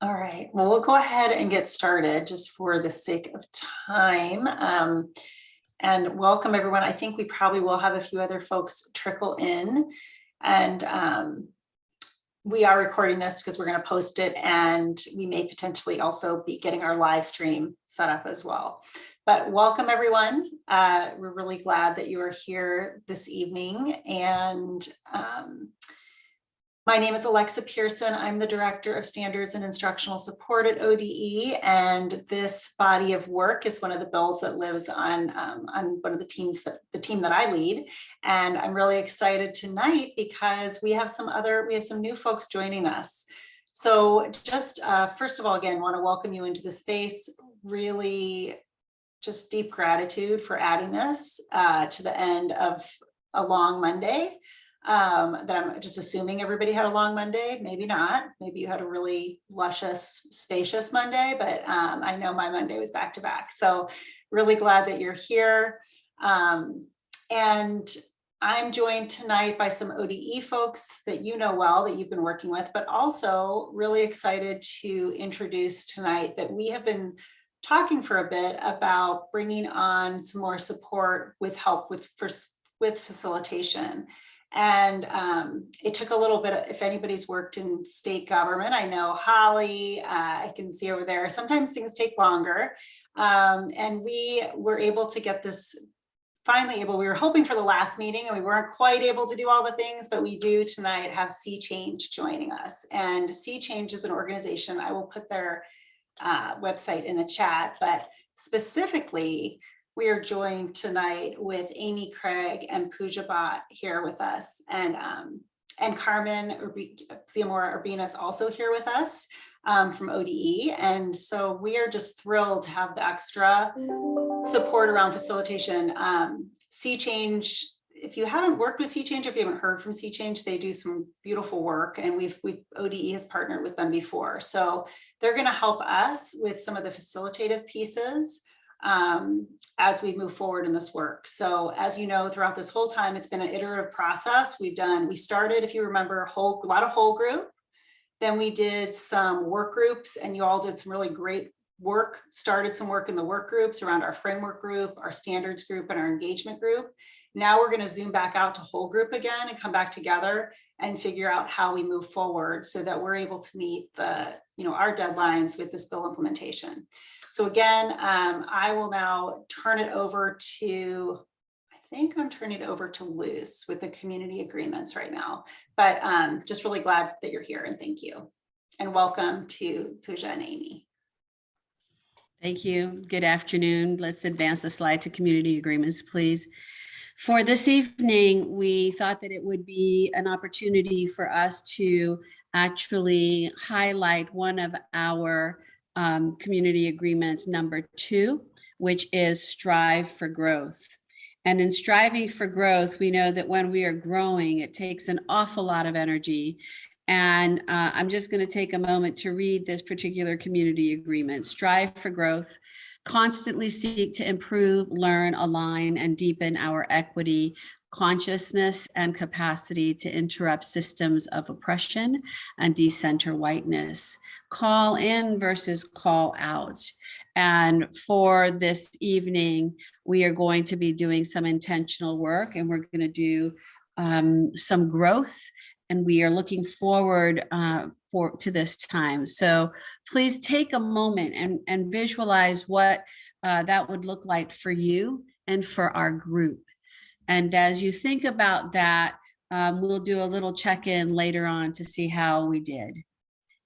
All right, well, we'll go ahead and get started just for the sake of time. And welcome everyone. I think we probably will have a few other folks trickle in, and we are recording this because we're going to post it, and we may potentially also be getting our live stream set up as well. But welcome everyone. We're really glad that you are here this evening, and my name is Alexa Pearson. I'm the Director of Standards and Instructional Support at ODE, and this body of work is one of the bills that lives on one of the teams, the team that I lead. And I'm really excited tonight because we have some new folks joining us. So just first of all, again, want to welcome you into the space. Really just deep gratitude for adding this to the end of a long Monday. That I'm just assuming everybody had a long Monday, maybe not, maybe you had a really luscious, spacious Monday, but I know my Monday was back to back. So really glad that you're here. And I'm joined tonight by some ODE folks that you know well, that you've been working with, but also really excited to introduce tonight that we have been talking for a bit about bringing on some more support with help with facilitation. And it took a little bit, if anybody's worked in state government, I know Holly, I can see over there, sometimes things take longer. And we were able to get this, we were hoping for the last meeting and we weren't quite able to do all the things, but we do tonight have Sea Change joining us. And Sea Change is an organization, I will put their website in the chat, but specifically, we are joined tonight with Amy Craig and Pooja Bhatt here with us, and Carmen Ziamora Urbina is also here with us from ODE. And so we are just thrilled to have the extra support around facilitation. Sea Change, if you haven't worked with Sea Change, if you haven't heard from Sea Change, they do some beautiful work, and ODE has partnered with them before. So they're going to help us with some of the facilitative pieces as we move forward in this work. So as you know, throughout this whole time, it's been an iterative process. We started, if you remember, a lot of whole group. Then we did some work groups, and you all did some really great work, started some work in the work groups around our framework group, our standards group, and our engagement group. Now we're going to zoom back out to whole group again and come back together and figure out how we move forward so that we're able to meet our deadlines with this bill implementation. So again, I will now turn it over to, I think I'm turning it over to Luz with the community agreements right now, but just really glad that you're here, and thank you. And welcome to Pooja and Amy. Thank you. Good afternoon. Let's advance the slide to community agreements, please. For this evening, we thought that it would be an opportunity for us to actually highlight one of our community agreements, number 2, which is strive for growth. And in striving for growth, we know that when we are growing, it takes an awful lot of energy. And I'm just going to take a moment to read this particular community agreement. Strive for growth. Constantly seek to improve, learn, align, and deepen our equity, consciousness, and capacity to interrupt systems of oppression and decenter whiteness. Call in versus call out. And for this evening, we are going to be doing some intentional work, and we're going to do some growth, and we are looking forward to this time. So please take a moment and visualize what that would look like for you and for our group. And as you think about that, we'll do a little check-in later on to see how we did.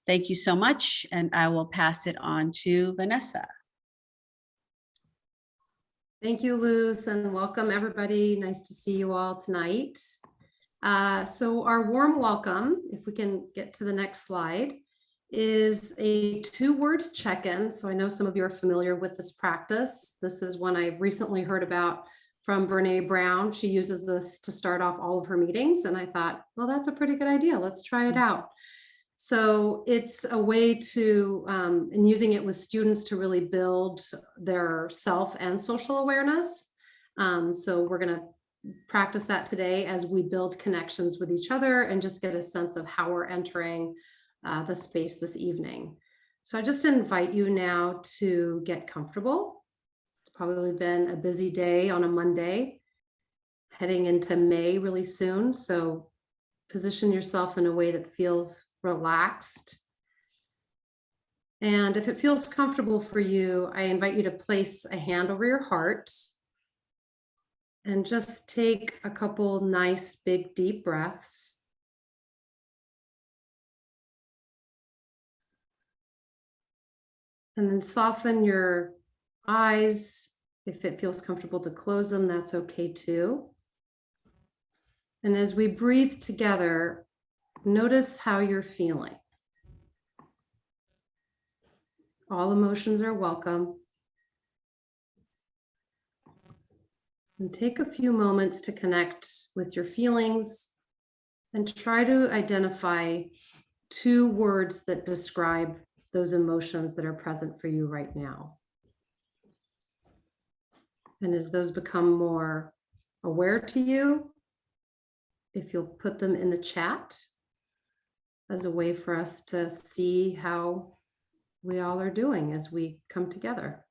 Thank you so much, and I will pass it on to Vanessa. Thank you, Luz, and welcome everybody. Nice to see you all tonight. So our warm welcome, if we can get to the next slide, is a 2-word check-in. So I know some of you are familiar with this practice. This is one I recently heard about from Brene Brown. She uses this to start off all of her meetings, and I thought, well, that's a pretty good idea. Let's try it out. So it's a way to, and using it with students to really build their self and social awareness. So we're going to practice that today as we build connections with each other and just get a sense of how we're entering the space this evening. So I just invite you now to get comfortable. It's probably been a busy day on a Monday, heading into May really soon. So position yourself in a way that feels relaxed. And if it feels comfortable for you, I invite you to place a hand over your heart and just take a couple nice, big, deep breaths. And then soften your eyes. If it feels comfortable to close them, that's okay too. And as we breathe together, notice how you're feeling. All emotions are welcome. And take a few moments to connect with your feelings and try to identify 2 words that describe those emotions that are present for you right now. And as those become more aware to you, if you'll put them in the chat as a way for us to see how we all are doing as we come together.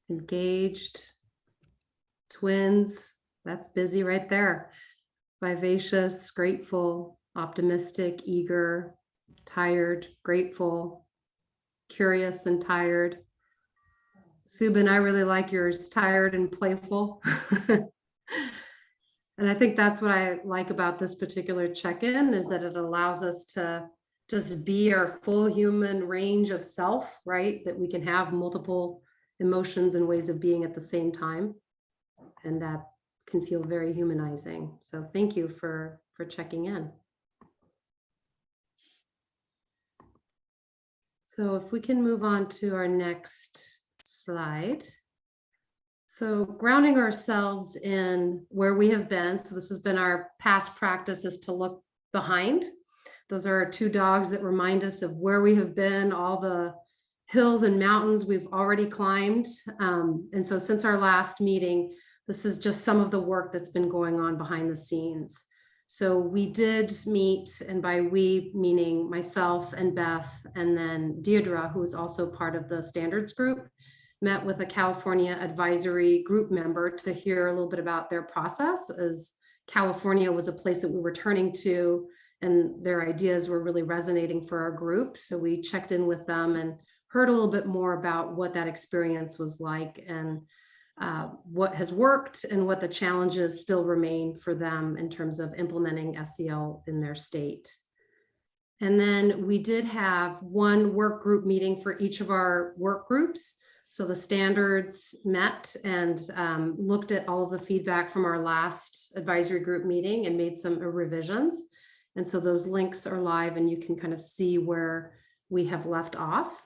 Engaged, twins, that's busy right there. Vivacious, grateful, optimistic, eager, tired, grateful, curious and tired. Subin, I really like yours, tired and playful. And I think that's what I like about this particular check-in is that it allows us to just be our full human range of self, right? That we can have multiple emotions and ways of being at the same time. And that can feel very humanizing. So thank you for checking in. So if we can move on to our next slide. So grounding ourselves in where we have been. So this has been our past practice, is to look behind. Those are our 2 dogs that remind us of where we have been, all the hills and mountains we've already climbed. And so since our last meeting, this is just some of the work that's been going on behind the scenes. So we did meet, and by we meaning myself and Beth, and then Deirdre, who is also part of the standards group, met with a California advisory group member to hear a little bit about their process, as California was a place that we were turning to and their ideas were really resonating for our group. So we checked in with them and heard a little bit more about what that experience was like, and what has worked and what the challenges still remain for them in terms of implementing SEL in their state. And then we did have 1 work group meeting for each of our work groups. So the standards met and looked at all of the feedback from our last advisory group meeting and made some revisions. And so those links are live and you can kind of see where we have left off.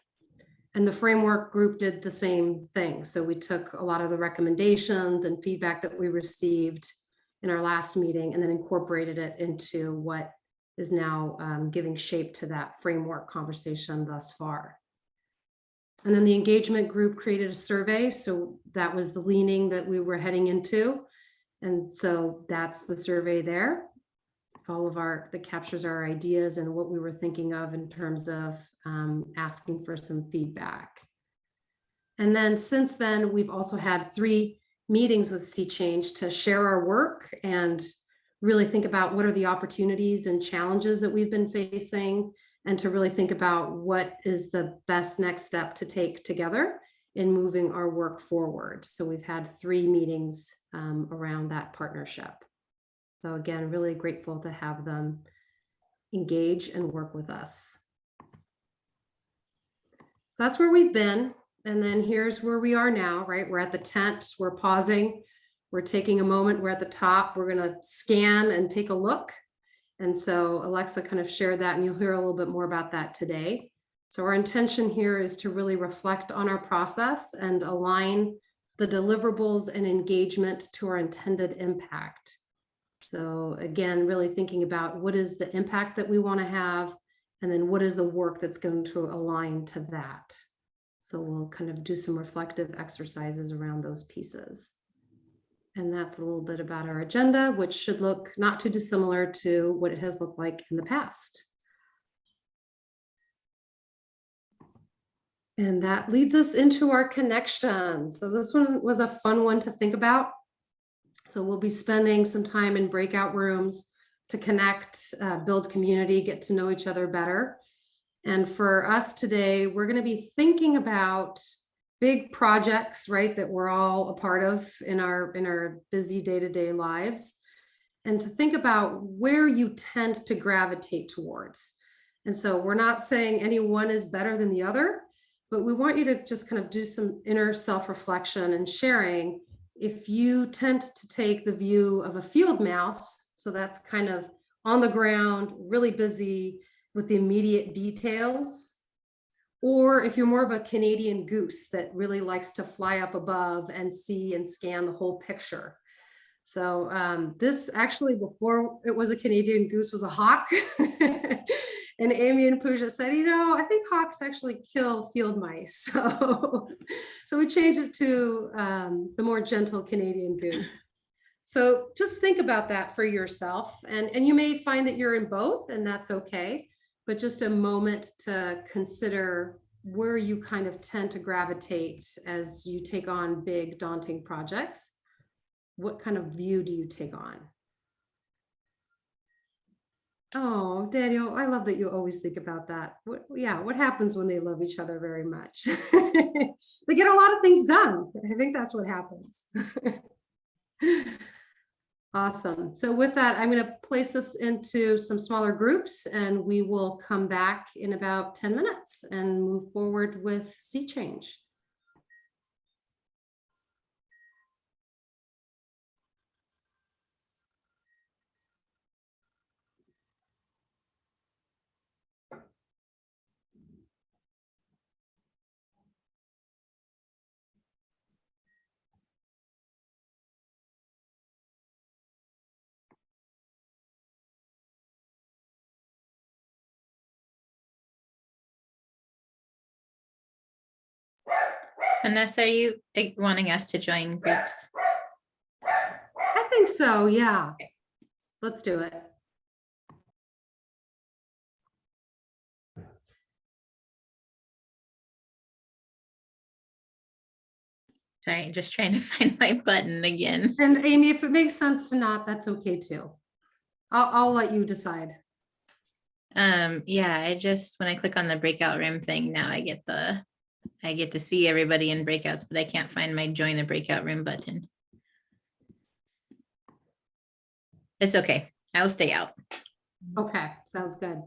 And the framework group did the same thing. So we took a lot of the recommendations and feedback that we received in our last meeting and then incorporated it into what is now giving shape to that framework conversation thus far. And then the engagement group created a survey. So that was the leaning that we were heading into. And so that's the survey there. All of that captures our ideas and what we were thinking of in terms of asking for some feedback. And then since then, we've also had 3 meetings with Sea Change to share our work and really think about what are the opportunities and challenges that we've been facing, and to really think about what is the best next step to take together in moving our work forward. So we've had 3 meetings around that partnership. So again, really grateful to have them engage and work with us. So that's where we've been. And then here's where we are now, right? We're at the tent, we're pausing, we're taking a moment, we're at the top, we're gonna scan and take a look And so Alexa kind of shared that, and you'll hear a little bit more about that today. So our intention here is to really reflect on our process and align the deliverables and engagement to our intended impact. So again, really thinking about what is the impact that we want to have, and then what is the work that's going to align to that. So we'll kind of do some reflective exercises around those pieces. And that's a little bit about our agenda, which should look not too dissimilar to what it has looked like in the past. And that leads us into our connection. So this one was a fun one to think about. So we'll be spending some time in breakout rooms to connect, build community, get to know each other better. And for us today, we're going to be thinking about big projects, right, that we're all a part of in our busy day-to-day lives, and to think about where you tend to gravitate towards. And so we're not saying any one is better than the other, but we want you to just kind of do some inner self-reflection and sharing. If you tend to take the view of a field mouse, so that's kind of on the ground, really busy with the immediate details, or if you're more of a Canadian goose that really likes to fly up above and see and scan the whole picture. So this actually, before it was a Canadian goose, was a hawk. And Amy and Pooja said, you know, I think hawks actually kill field mice. So we changed it to the more gentle Canadian goose. So just think about that for yourself. And you may find that you're in both, and that's okay. But just a moment to consider where you kind of tend to gravitate as you take on big, daunting projects. What kind of view do you take on? Oh, Daniel, I love that you always think about that. What happens when they love each other very much? They get a lot of things done. I think that's what happens. Awesome. So with that, I'm going to place this into some smaller groups, and we will come back in about 10 minutes and move forward with sea change. Vanessa, are you wanting us to join groups? I think so. Yeah. Let's do it. Sorry, just trying to find my button again. And Amy, if it makes sense to not, that's okay too. I'll let you decide. Yeah, I just, when I click on the breakout room thing, now I get to see everybody in breakouts, but I can't find my join a breakout room button. It's okay. I'll stay out. Okay, sounds good.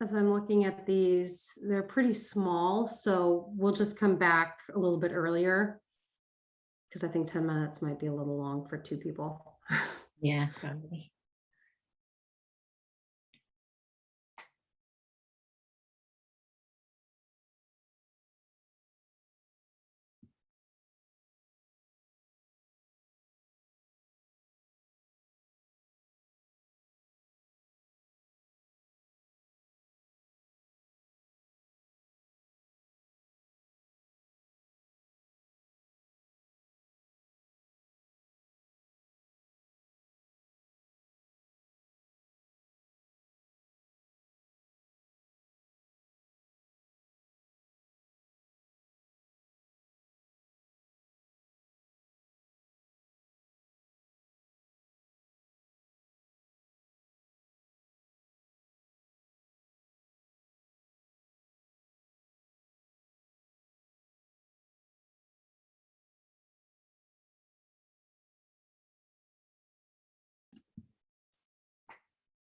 As I'm looking at these, they're pretty small, so we'll just come back a little bit earlier because I think 10 minutes might be a little long for two people. Yeah, probably.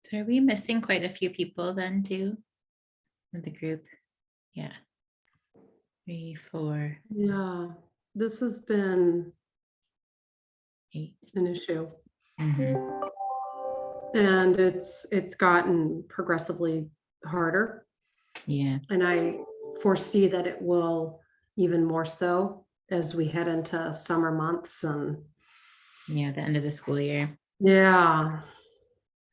So are we missing quite a few people then too? In the group? Yeah. 3, 4, Yeah, this has been 8. an issue. Mhm. And it's gotten progressively harder. Yeah. And I foresee that it will even more so as we head into summer months and Yeah, the end of the school year. yeah.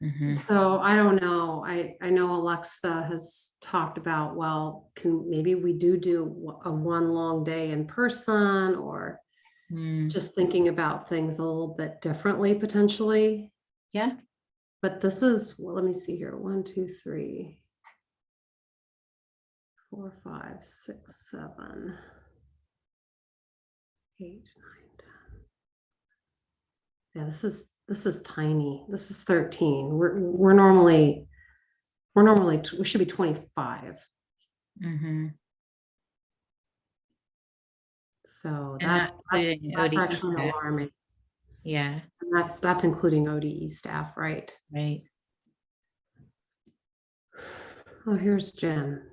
Mhm. So I don't know. I know Alexa has talked about, well, can maybe we do a one long day in person, or Mm. just thinking about things a little bit differently potentially. Yeah. But this is, well, let me see here. 1, 2, 3, 4, 5, 6, 7, 8, 9, 10. Yeah, this is tiny. This is 13. We're normally we should be 25. Mm-hmm. So And not including that's ODE actually staff. alarming. Yeah, And that's including ODE staff, right? right. Oh, here's Jen.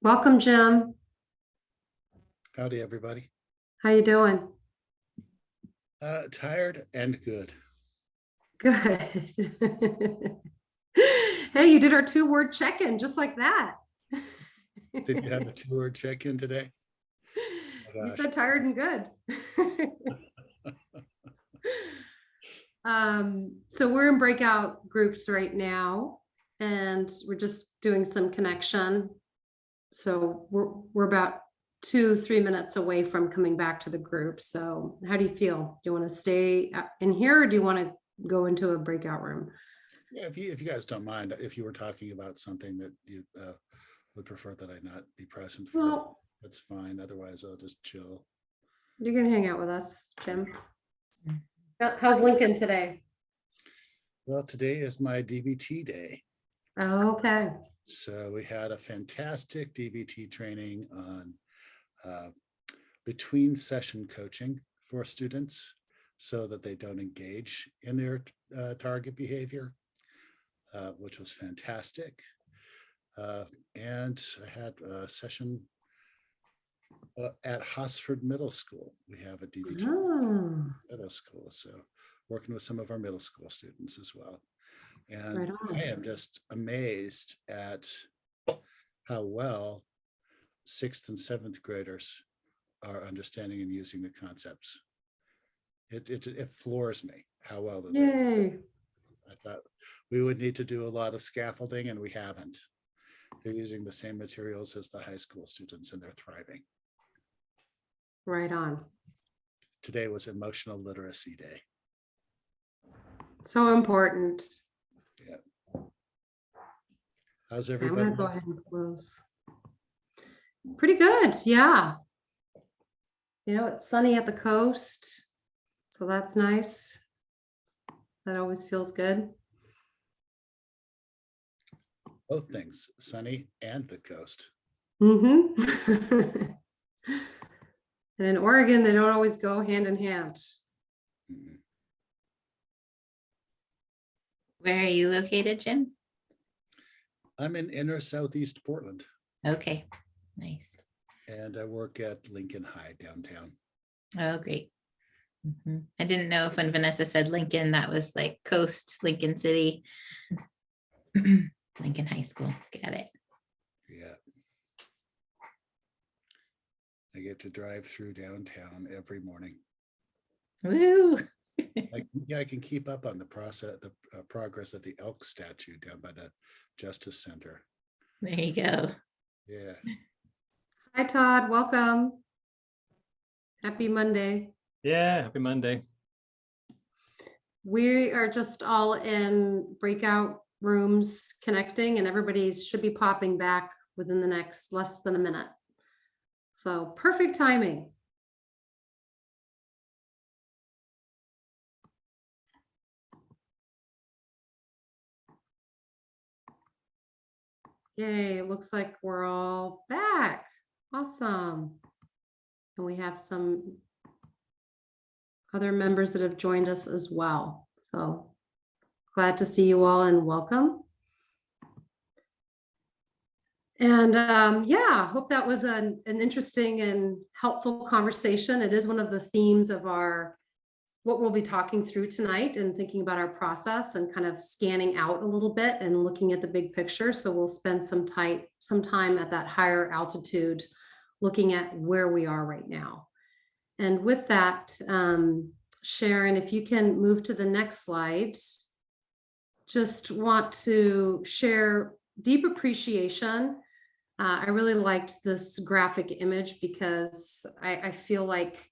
Welcome, Jim. Howdy, everybody. How you doing? Tired and good. Good. Hey, you did our 2-word check-in just like that. Did you have the 2-word check-in today? Oh, You gosh. said tired and good. So we're in breakout groups right now, and we're just doing some connection. So we're about 2-3 minutes away from coming back to the group. So how do you feel? Do you want to stay in here, or do you want to go into a breakout room? Yeah, if you guys don't mind, if you were talking about something that you would prefer that I not be present for, Well, that's fine. Otherwise, I'll just chill. you can hang out with us, Tim. How's Lincoln today? Well, today is my DBT day. Okay. So we had a fantastic DBT training on between session coaching for students so that they don't engage in their target behavior, which was fantastic. And I had a session at Hosford Middle School. We have a DBT Oh, middle school, so working with some of our middle school students as well. And right on. I am just amazed at how well 6th and 7th graders are understanding and using the concepts. It floors me how well that they're. Yay. I thought we would need to do a lot of scaffolding, and we haven't. They're using the same materials as the high school students, and they're thriving. Right on. Today was Emotional Literacy Day. So important. How's Okay, I'm everybody? gonna go ahead and close. Pretty good, yeah. You know, it's sunny at the coast, so that's nice. That always feels good. Both things, sunny and the coast. Mm-hmm. And in Oregon, they don't always go hand in hand. Mhm. Where are you located, Jim? I'm in inner southeast Portland, Okay, nice. and I work at Lincoln High downtown. Oh, great. Mhm. I didn't know if when Vanessa said Lincoln, that was like coast, Lincoln City. Lincoln High School, got it. Yeah. I get to drive through downtown every morning. Woo. I can keep up on the progress of the elk statue down by the Justice Center. There you go. Yeah. Hi, Todd, welcome. Happy Monday. Yeah, happy Monday. We are just all in breakout rooms connecting, and everybody should be popping back within the next less than a minute. So perfect timing. Yay, it looks like we're all back. Awesome. And we have some other members that have joined us as well. So glad to see you all and welcome. And yeah, hope that was an interesting and helpful conversation. It is one of the themes of what we'll be talking through tonight and thinking about our process and kind of scanning out a little bit and looking at the big picture. So we'll spend some time at that higher altitude looking at where we are right now. And with that, Sharon, if you can move to the next slide, just want to share deep appreciation. I really liked this graphic image because I feel like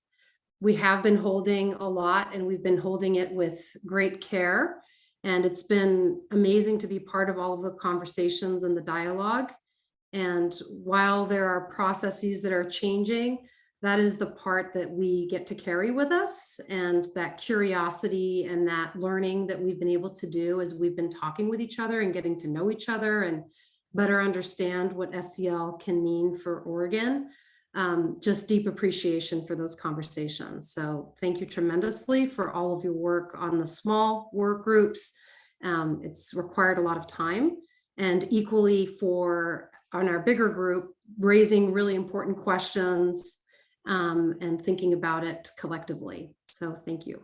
we have been holding a lot and we've been holding it with great care. And it's been amazing to be part of all of the conversations and the dialogue. And while there are processes that are changing, that is the part that we get to carry with us, and that curiosity and that learning that we've been able to do as we've been talking with each other and getting to know each other and better understand what SEL can mean for Oregon. Just deep appreciation for those conversations. So thank you tremendously for all of your work on the small work groups. It's required a lot of time, and equally on our bigger group, raising really important questions and thinking about it collectively. So thank you.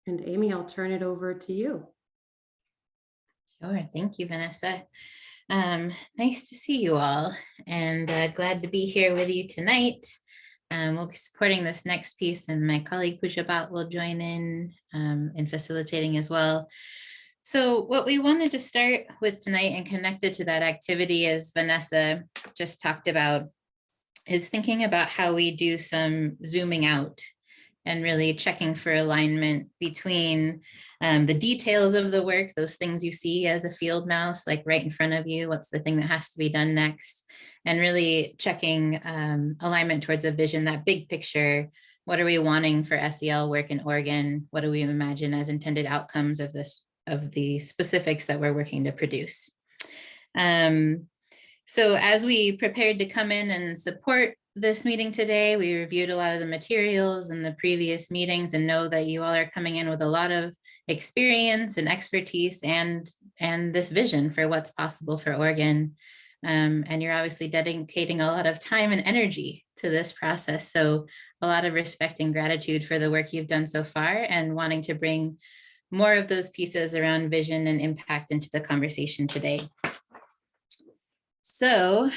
And Amy, I'll turn it over to you. Sure. Thank you, Vanessa. Nice to see you all, and glad to be here with you tonight. We'll be supporting this next piece, and my colleague Pujabat will join in facilitating as well. So what we wanted to start with tonight and connected to that activity, as Vanessa just talked about, is thinking about how we do some zooming out and really checking for alignment between the details of the work, those things you see as a field mouse, like right in front of you, what's the thing that has to be done next, and really checking alignment towards a vision, that big picture. What are we wanting for SEL work in Oregon? What do we imagine as intended outcomes of the specifics that we're working to produce? So as we prepared to come in and support this meeting today, we reviewed a lot of the materials in the previous meetings and know that you all are coming in with a lot of experience and expertise and this vision for what's possible for Oregon. And you're obviously dedicating a lot of time and energy to this process. So a lot of respect and gratitude for the work you've done so far, and wanting to bring more of those pieces around vision and impact into the conversation today. So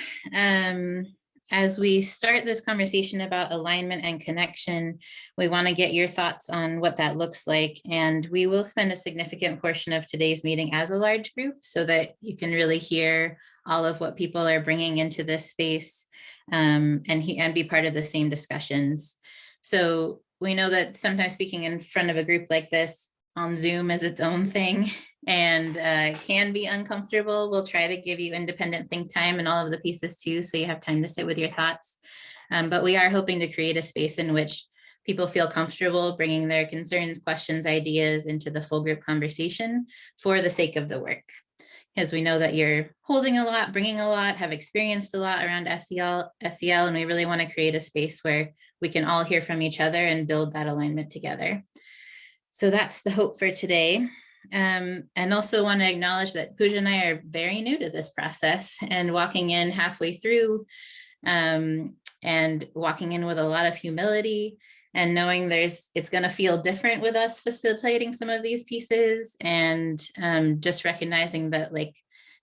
as we start this conversation about alignment and connection, we want to get your thoughts on what that looks like. And we will spend a significant portion of today's meeting as a large group so that you can really hear all of what people are bringing into this space and be part of the same discussions. So we know that sometimes speaking in front of a group like this on Zoom is its own thing and can be uncomfortable. We'll try to give you independent think time and all of the pieces too, so you have time to sit with your thoughts. But we are hoping to create a space in which people feel comfortable bringing their concerns, questions, ideas into the full group conversation for the sake of the work. Because we know that you're holding a lot, bringing a lot, have experienced a lot around SEL, and we really want to create a space where we can all hear from each other and build that alignment together. So that's the hope for today. And also want to acknowledge that Pooja and I are very new to this process and walking in halfway through and walking in with a lot of humility and knowing it's going to feel different with us facilitating some of these pieces, and just recognizing that like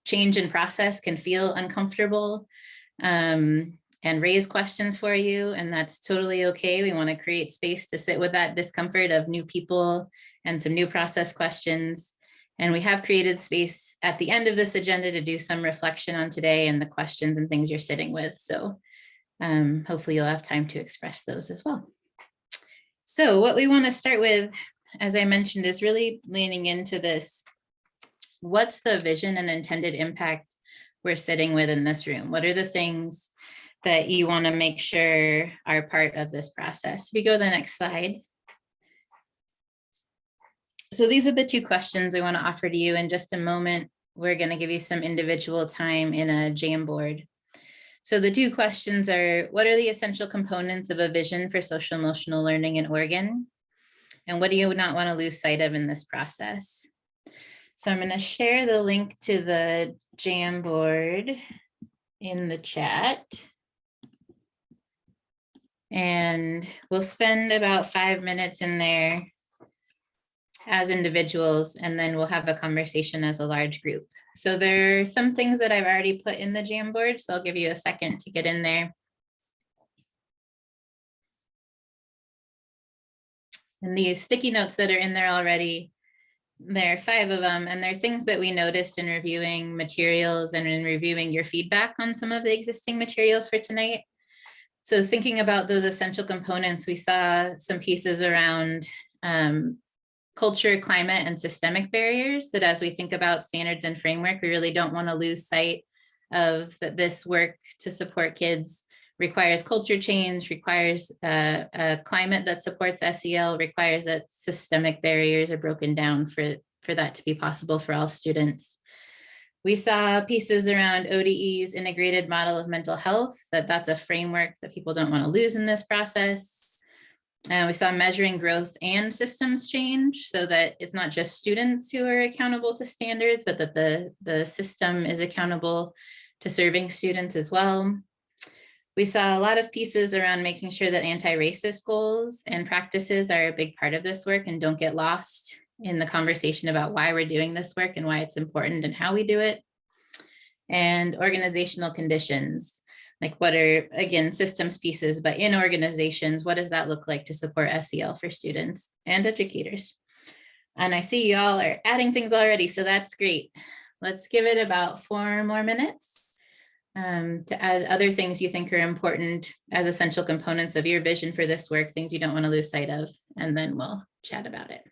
change in process can feel uncomfortable and raise questions for you, and that's totally okay. We want to create space to sit with that discomfort of new people and some new process questions. And we have created space at the end of this agenda to do some reflection on today and the questions and things you're sitting with. So hopefully you'll have time to express those as well. So what we want to start with, as I mentioned, is really leaning into this. What's the vision and intended impact we're sitting with in this room? What are the things that you want to make sure are part of this process? If you go to the next slide. So these are the two questions I want to offer to you. In just a moment, we're going to give you some individual time in a Jamboard. So the two questions are, what are the essential components of a vision for social emotional learning in Oregon? And what do you not want to lose sight of in this process? So I'm going to share the link to the Jamboard in the chat. And we'll spend about 5 minutes in there as individuals, and then we'll have a conversation as a large group. So there are some things that I've already put in the Jamboard, so I'll give you a second to get in there. And these sticky notes that are in there already, there are 5 of them, and they're things that we noticed in reviewing materials and in reviewing your feedback on some of the existing materials for tonight. So thinking about those essential components, we saw some pieces around culture, climate, and systemic barriers that as we think about standards and framework, we really don't want to lose sight of that this work to support kids requires culture change, requires a climate that supports SEL, requires that systemic barriers are broken down for that to be possible for all students. We saw pieces around ODE's integrated model of mental health, that's a framework that people don't want to lose in this process. We saw measuring growth and systems change so that it's not just students who are accountable to standards, but that the system is accountable to serving students as well. We saw a lot of pieces around making sure that anti-racist goals and practices are a big part of this work and don't get lost in the conversation about why we're doing this work and why it's important and how we do it. And organizational conditions, like what are, again, systems pieces, but in organizations, what does that look like to support SEL for students and educators? And I see you all are adding things already, so that's great. Let's give it about 4 more minutes to add other things you think are important as essential components of your vision for this work, things you don't want to lose sight of, and then we'll chat about it.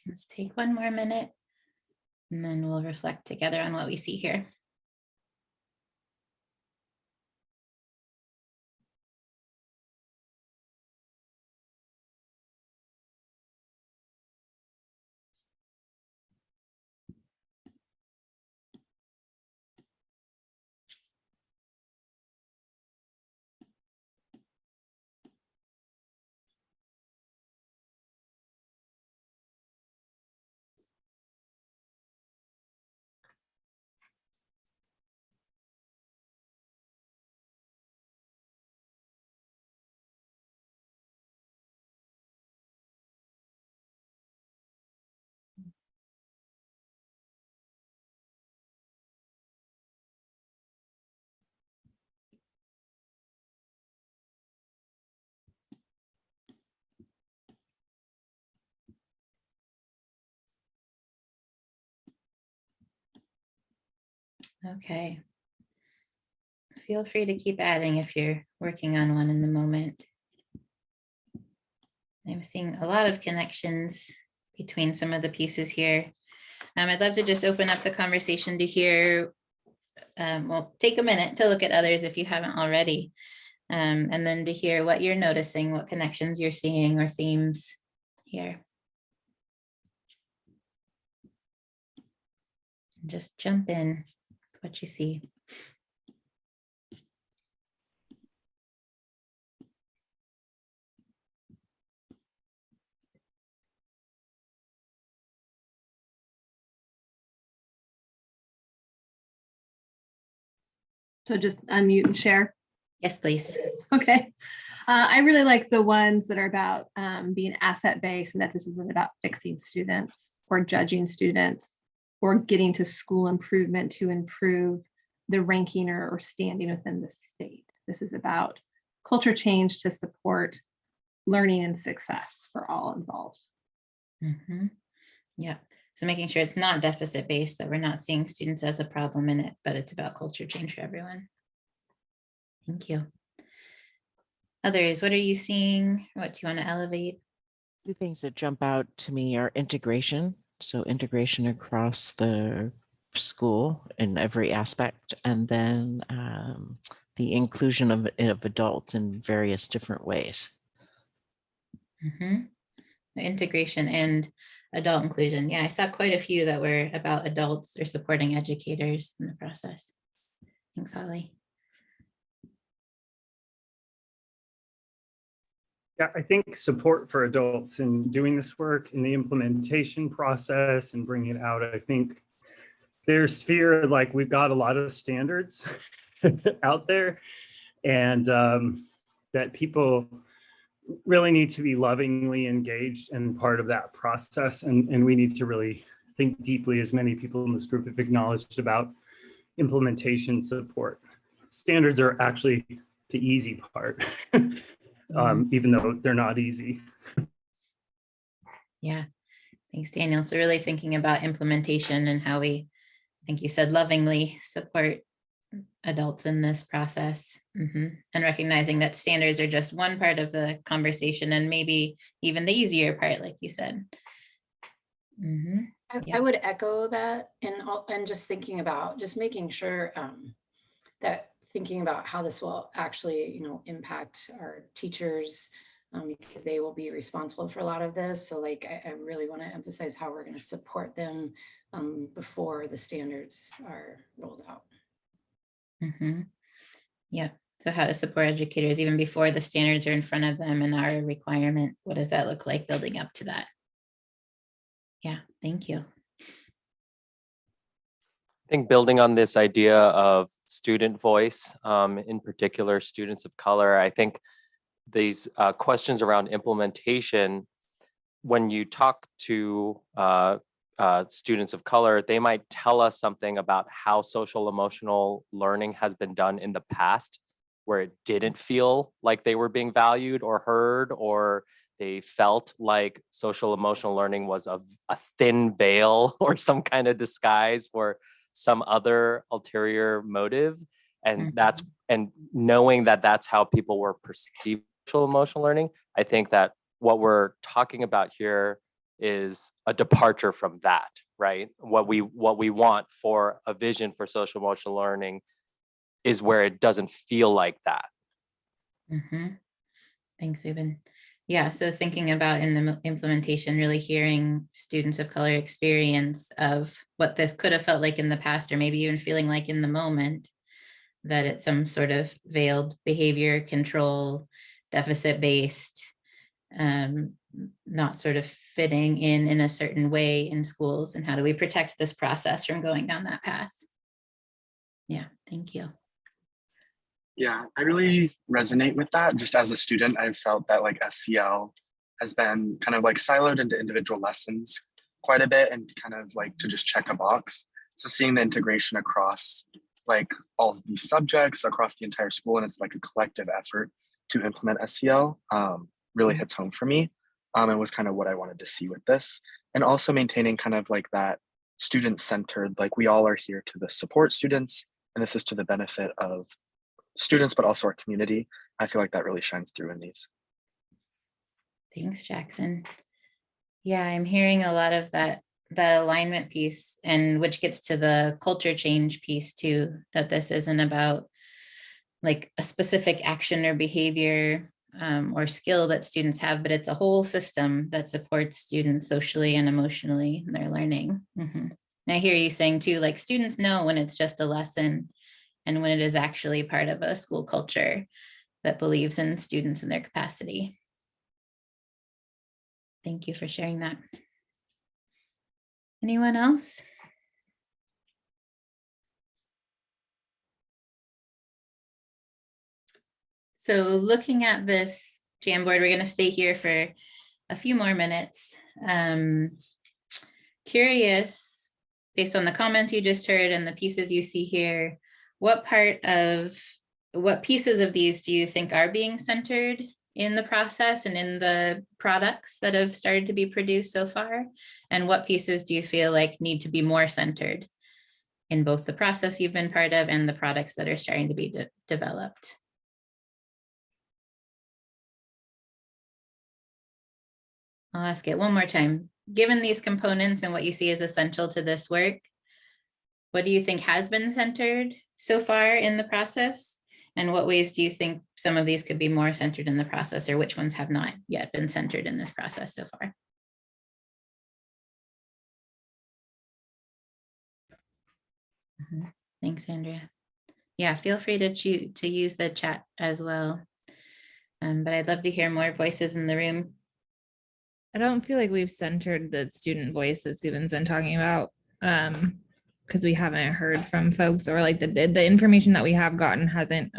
Let's take 1 more minute and then we'll reflect together on what we see here. Okay. Feel free to keep adding if you're working on one in the moment. I'm seeing a lot of connections between some of the pieces here. I'd love to just open up the conversation to hear, well, take a minute to look at others if you haven't already, and then to hear what you're noticing, what connections you're seeing or themes here. Just jump in, what you see. So just unmute and share. Yes, please. Okay. I really like the ones that are about being asset-based and that this isn't about fixing students or judging students or getting to school improvement to improve the ranking or standing within the state. This is about culture change to support learning and success for all involved. Mm-hmm. Yeah. So making sure it's not deficit-based, that we're not seeing students as a problem in it, but it's about culture change for everyone. Thank you. Others, what are you seeing? What do you want to elevate? Two things that jump out to me are integration. So integration across the school in every aspect, and then the inclusion of adults in various different ways. Mm-hmm. Integration and adult inclusion. Yeah, I saw quite a few that were about adults or supporting educators in the process. Thanks, Holly. Yeah, I think support for adults in doing this work in the implementation process and bringing it out. I think there's fear, like we've got a lot of standards out there, and that people really need to be lovingly engaged and part of that process. And we need to really think deeply, as many people in this group have acknowledged, about implementation support. Standards are actually the easy part. Even though they're not easy. Yeah, thanks, Daniel. So really thinking about implementation and how we, I think you said, lovingly support adults in this process. And recognizing that standards are just one part of the conversation and maybe even the easier part, like you said. I would echo that, and just thinking about just making sure that thinking about how this will actually, impact our teachers, because they will be responsible for a lot of this. So like, I really want to emphasize how we're going to support them before the standards are rolled out. Yeah. So how to support educators even before the standards are in front of them and are a requirement. What does that look like building up to that? Yeah, thank you. I think building on this idea of student voice, in particular, students of color, I think these questions around implementation, when you talk to students of color, they might tell us something about how social emotional learning has been done in the past, where it didn't feel like they were being valued or heard, or they felt like social emotional learning was a thin veil or some kind of disguise for some other ulterior motive. And and knowing that that's how people were perceiving social emotional learning, I think that what we're talking about here is a departure from that, right? What we want for a vision for social emotional learning is where it doesn't feel like that. Thanks, Zubin. Yeah, so thinking about in the implementation, really hearing students of color experience of what this could have felt like in the past, or maybe even feeling like in the moment, that it's some sort of veiled behavior, control, deficit-based, not sort of fitting in a certain way in schools, and how do we protect this process from going down that path? Yeah, thank you. Yeah, I really resonate with that. Just as a student, I've felt that like SEL has been kind of like siloed into individual lessons quite a bit and kind of like to just check a box. So seeing the integration across like all of these subjects across the entire school, and it's like a collective effort to implement SEL really hits home for me, and was kind of what I wanted to see with this. And also maintaining kind of like that student-centered, like we all are here to support students, and this is to the benefit of students, but also our community. I feel like that really shines through in these. Thanks, Jackson. Yeah, I'm hearing a lot of that alignment piece, and which gets to the culture change piece too, that this isn't about like a specific action or behavior or skill that students have, but it's a whole system that supports students socially and emotionally in their learning. And I hear you saying too, like students know when it's just a lesson and when it is actually part of a school culture that believes in students and their capacity. Thank you for sharing that. Anyone else? So looking at this Jamboard, we're going to stay here for a few more minutes. Curious, based on the comments you just heard and the pieces you see here, what pieces of these do you think are being centered in the process and in the products that have started to be produced so far? And what pieces do you feel like need to be more centered in both the process you've been part of and the products that are starting to be developed? I'll ask it one more time. Given these components and what you see as essential to this work, what do you think has been centered so far in the process? And what ways do you think some of these could be more centered in the process, or which ones have not yet been centered in this process so far? Thanks, Andrea. Yeah, feel free to use the chat as well. But I'd love to hear more voices in the room. I don't feel like we've centered the student voice that Stephen's been talking about, because we haven't heard from folks, or like the information that we have gotten hasn't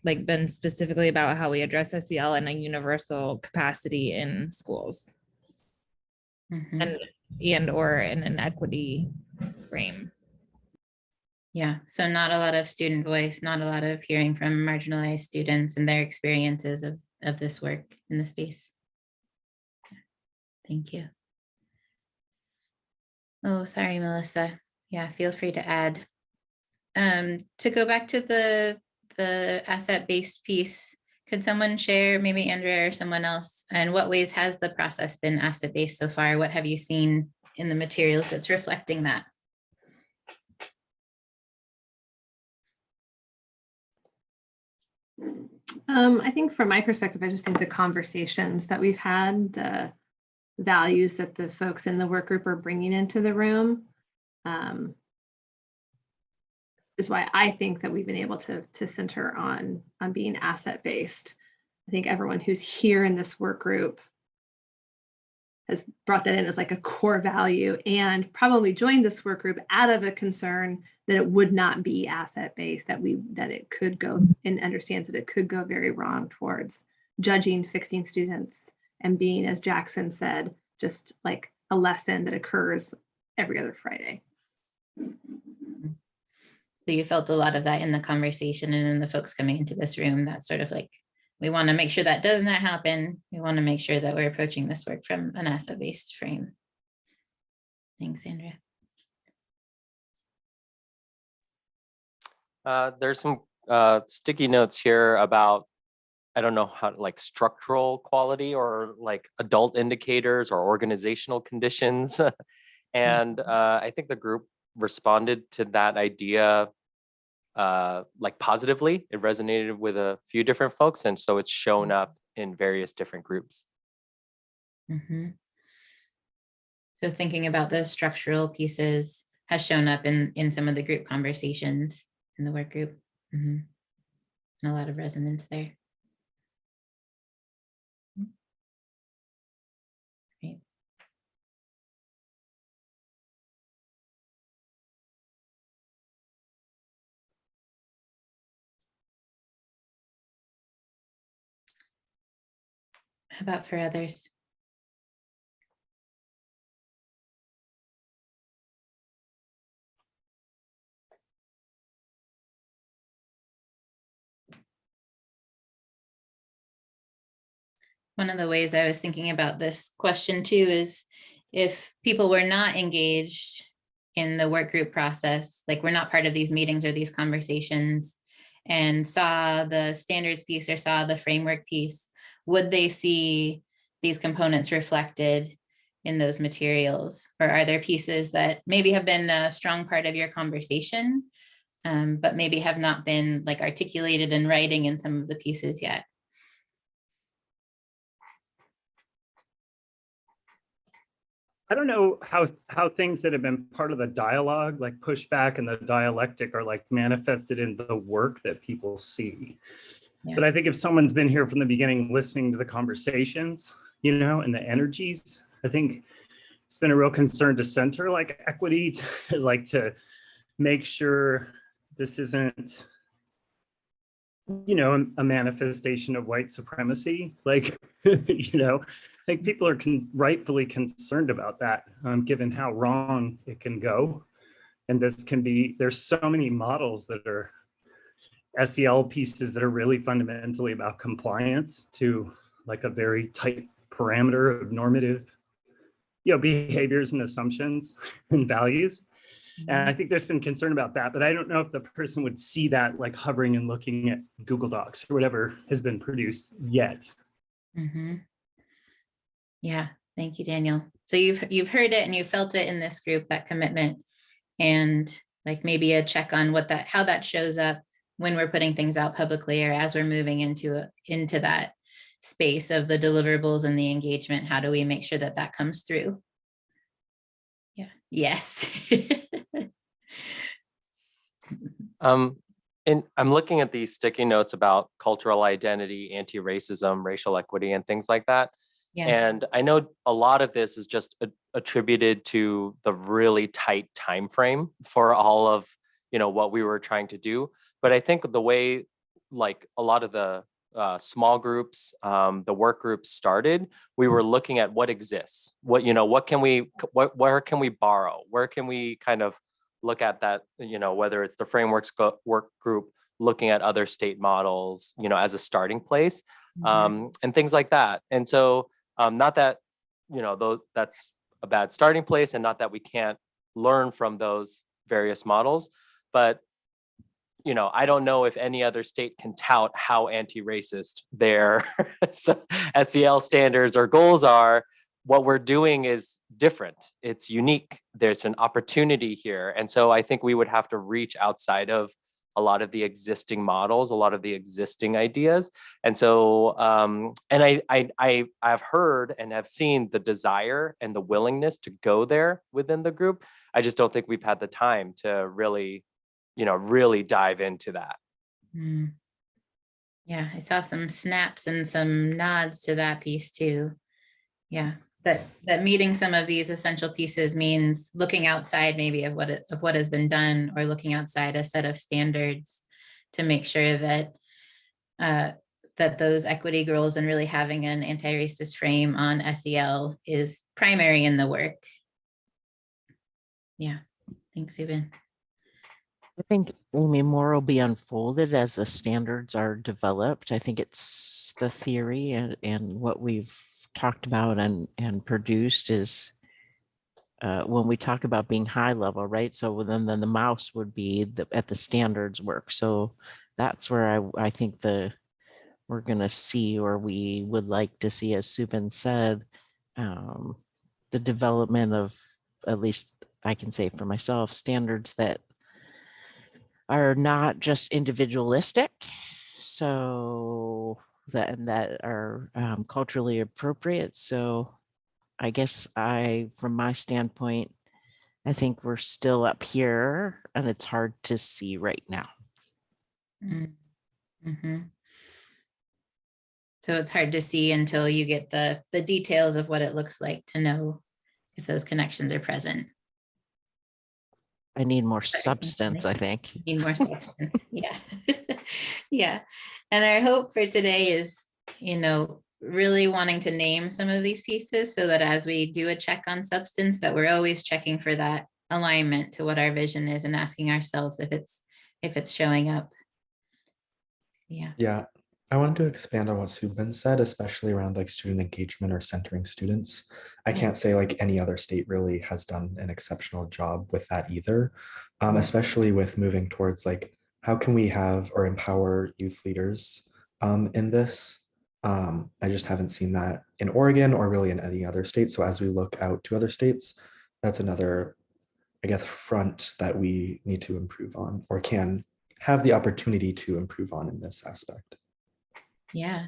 like been specifically about how we address SEL in a universal capacity in schools and or in an equity frame. Yeah, so not a lot of student voice, not a lot of hearing from marginalized students and their experiences of this work in the space. Thank you. Oh, sorry, Melissa. Yeah, feel free to add. To go back to the asset-based piece, could someone share, maybe Andrea or someone else, and what ways has the process been asset-based so far? What have you seen in the materials that's reflecting that? I think from my perspective, I just think the conversations that we've had, the values that the folks in the work group are bringing into the room, is why I think that we've been able to center on being asset-based. I think everyone who's here in this work group has brought that in as like a core value, and probably joined this work group out of a concern that it would not be asset-based, that it could go, and understands that it could go very wrong towards judging, fixing students, and being, as Jackson said, just like a lesson that occurs every other Friday. So you felt a lot of that in the conversation and in the folks coming into this room, that sort of like, we want to make sure that does not happen. We want to make sure that we're approaching this work from an asset-based frame. Thanks, Andrea. There's some sticky notes here about, I don't know how, like structural quality or like adult indicators or organizational conditions. And I think the group responded to that idea like positively. It resonated with a few different folks, and so it's shown up in various different groups. So thinking about the structural pieces has shown up in some of the group conversations in the work group. A lot of resonance there. Great. How about for others? One of the ways I was thinking about this question too is if people were not engaged in the work group process, like we're not part of these meetings or these conversations, and saw the standards piece or saw the framework piece, would they see these components reflected in those materials? Or are there pieces that maybe have been a strong part of your conversation, but maybe have not been like articulated in writing in some of the pieces yet? I don't know how things that have been part of the dialogue, like pushback and the dialectic, are like manifested in the work that people see. Yeah. But I think if someone's been here from the beginning, listening to the conversations, you know, and the energies, I think it's been a real concern to center like equity, to, like to make sure this isn't, you know, a manifestation of white supremacy. Like, you know, I think people are rightfully concerned about that, given how wrong it can go. And this can be, there's so many models that are SEL pieces that are really fundamentally about compliance to like a very tight parameter of normative, you know, behaviors and assumptions and values. And I think there's been concern about that, but I don't know if the person would see that like hovering and looking at Google Docs or whatever has been produced yet. Mm-hmm. Yeah, thank you, Daniel. So you've heard it and you felt it in this group, that commitment, and like maybe a check on how that shows up when we're putting things out publicly, or as we're moving into that space of the deliverables and the engagement. How do we make sure that that comes through? Yeah. Yes. And I'm looking at these sticky notes about cultural identity, anti-racism, racial equity, and things like that. Yeah. And I know a lot of this is just attributed to the really tight time frame for all of, you know, what we were trying to do. But I think the way, like a lot of the small groups, the work groups started, we were looking at what exists, where can we borrow, where can we kind of look at that, you know, whether it's the frameworks work group, looking at other state models, you know, as a starting place, and things like that. And so not that, you know, that's a bad starting place, and not that we can't learn from those various models, but you know, I don't know if any other state can tout how anti-racist their SEL standards or goals are. What we're doing is different. It's unique. There's an opportunity here. And so I think we would have to reach outside of a lot of the existing models, a lot of the existing ideas. And so, and I've heard and have seen the desire and the willingness to go there within the group. I just don't think we've had the time to really, you know, really dive into that. Yeah, I saw some snaps and some nods to that piece too. Yeah, that meeting some of these essential pieces means looking outside maybe of what has been done, or looking outside a set of standards to make sure that that those equity goals and really having an anti-racist frame on SEL is primary in the work. Yeah, thanks, Subin. I think maybe more will be unfolded as the standards are developed. I think it's the theory and what we've talked about and produced is when we talk about being high level, right? So then the mouse would be at the standards work. So that's where I think we're going to see, or we would like to see, as Subin said, the development of, at least I can say for myself, standards that are not just individualistic, so that are culturally appropriate. So I guess from my standpoint, I think we're still up here and it's hard to see right now. Mm-hmm. So it's hard to see until you get the details of what it looks like to know if those connections are present. I need more substance, I think. Need more substance. Yeah. Yeah. And our hope for today is, you know, really wanting to name some of these pieces so that as we do a check on substance, that we're always checking for that alignment to what our vision is and asking ourselves if it's showing up. Yeah. Yeah. I wanted to expand on what Subin said, especially around like student engagement or centering students. I Yeah. can't say like any other state really has done an exceptional job with that either, especially with moving towards like how can we have or empower youth leaders in this. I just haven't seen that in Oregon or really in any other state. So as we look out to other states, that's another, I guess, front that we need to improve on or can have the opportunity to improve on in this aspect. Yeah,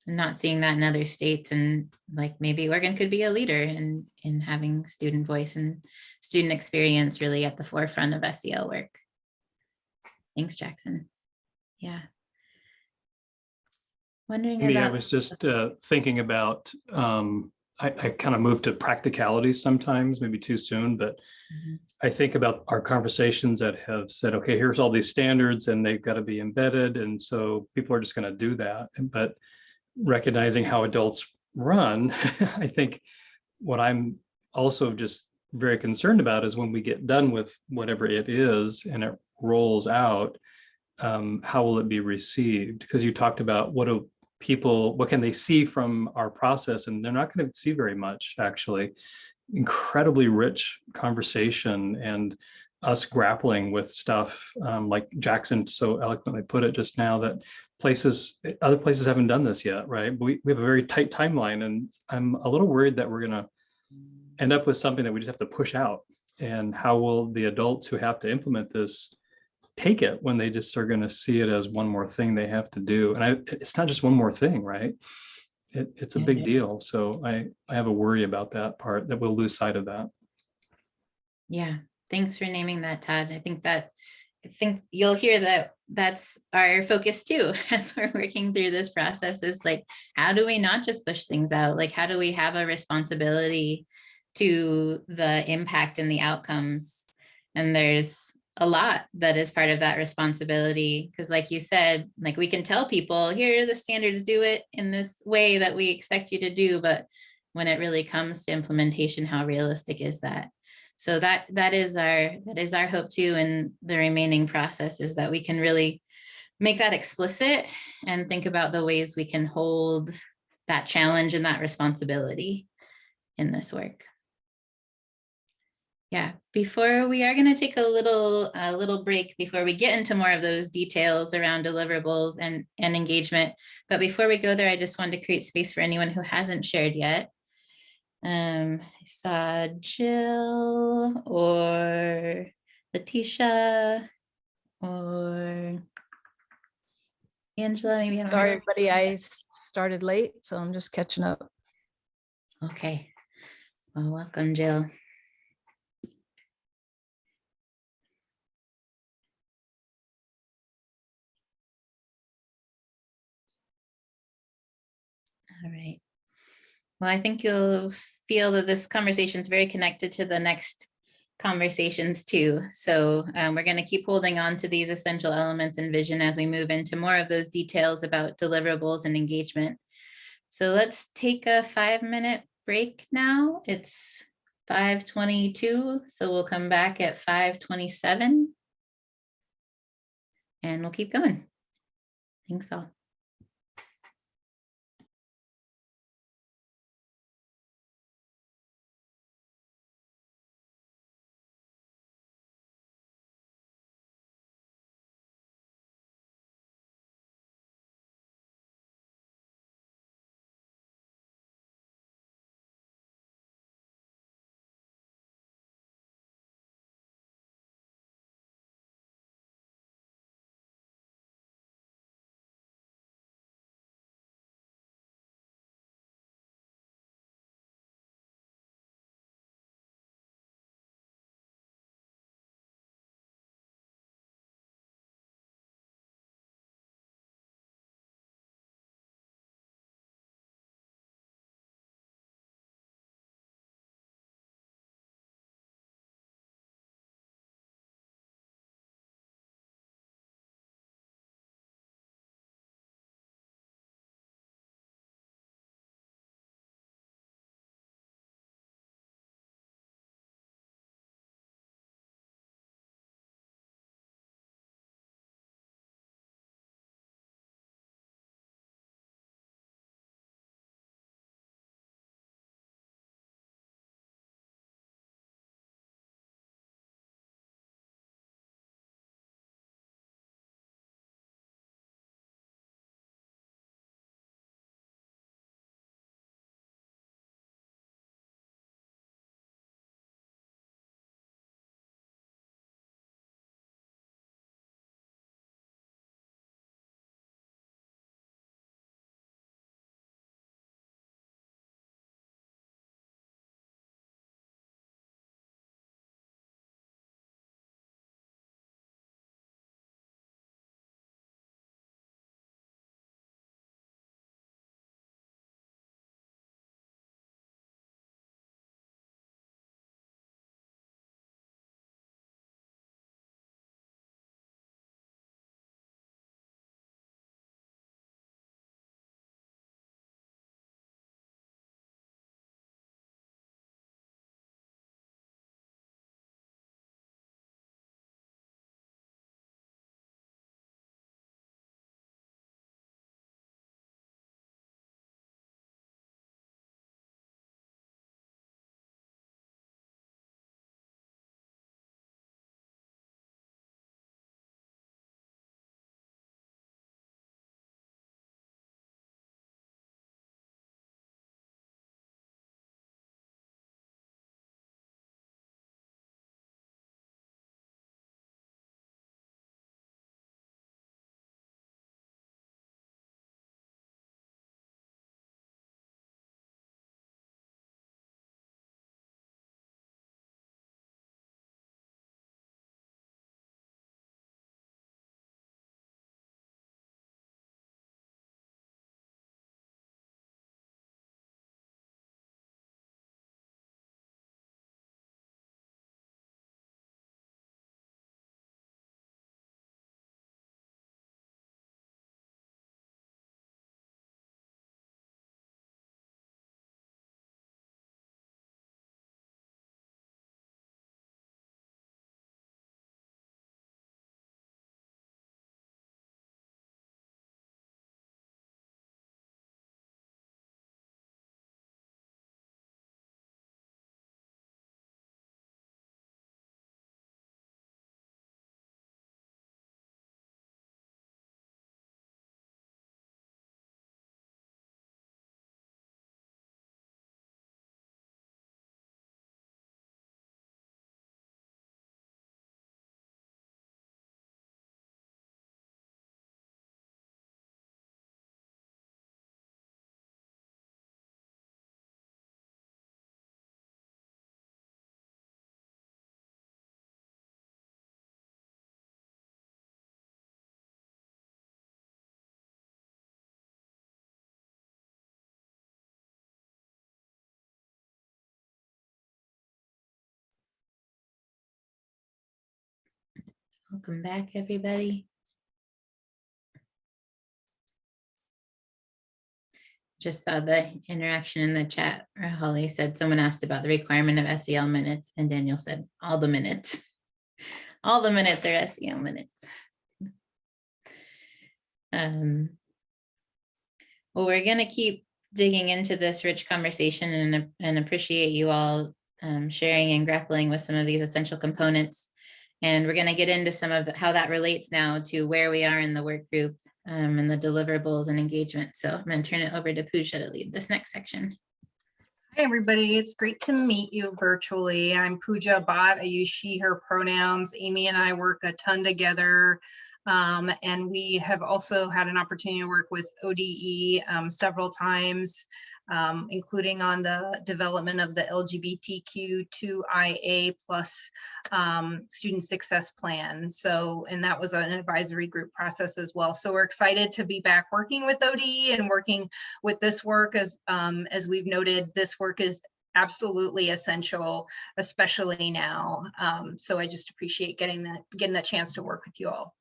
not seeing that in other states, and like maybe Oregon could be a leader in having student voice and student experience really at the forefront of SEL work. Thanks, Jackson. Yeah. Wondering Me, I about, was just thinking about, I kind of moved to practicalities sometimes, maybe too soon, but Mhm. I think about our conversations that have said, okay, here's all these standards and they've got to be embedded. And so people are just going to do that. But recognizing how adults run, I think what I'm also just very concerned about is when we get done with whatever it is and it rolls out, how will it be received? Because you talked about what can they see from our process? And they're not going to see very much, actually. Incredibly rich conversation and us grappling with stuff, like Jackson so eloquently put it just now, that other places haven't done this yet, right? We have a very tight timeline, and I'm a little worried that we're going to end up with something that we just have to push out. And how will the adults who have to implement this take it when they just are going to see it as one more thing they have to do? And it's not just one more thing, right? It's a Yeah. big deal. So I have a worry about that part, that we'll lose sight of that. Yeah, thanks for naming that, Todd. I think you'll hear that that's our focus too, as we're working through this process, is like, how do we not just push things out? Like, how do we have a responsibility to the impact and the outcomes? And there's a lot that is part of that responsibility, because like you said, like we can tell people, here are the standards, do it in this way that we expect you to do. But when it really comes to implementation, how realistic is that? So that is our hope too, in the remaining process, is that we can really make that explicit and think about the ways we can hold that challenge and that responsibility in this work. Yeah, before we are going to take a little break before we get into more of those details around deliverables and engagement. But before we go there, I just wanted to create space for anyone who hasn't shared yet. I saw Jill or Letitia or Angela. Maybe I don't Sorry, have- everybody, I started late, so I'm just catching up. Okay. Well, welcome, Jill. All right. Well, I think you'll feel that this conversation is very connected to the next conversations too. So we're going to keep holding on to these essential elements and vision as we move into more of those details about deliverables and engagement. So let's take a 5-minute break now. It's 5:22, so we'll come back at 5:27 and we'll keep going. Thanks all. Welcome back, everybody. Just saw the interaction in the chat where Holly said someone asked about the requirement of SEL minutes, and Daniel said all the minutes. All the minutes are SEL minutes. Well, we're going to keep digging into this rich conversation and appreciate you all sharing and grappling with some of these essential components. And we're going to get into some of how that relates now to where we are in the work group and the deliverables and engagement. So I'm going to turn it over to Pooja to lead this next section. Hi, everybody. It's great to meet you virtually. I'm Pooja Bhatt. I use she, her pronouns. Amy and I work a ton together. And we have also had an opportunity to work with ODE several times, including on the development of the LGBTQ2IA+ student success plan. So, and that was an advisory group process as well. So we're excited to be back working with ODE and working with this work. As we've noted, this work is absolutely essential, especially now. So I just appreciate getting the chance to work with you all.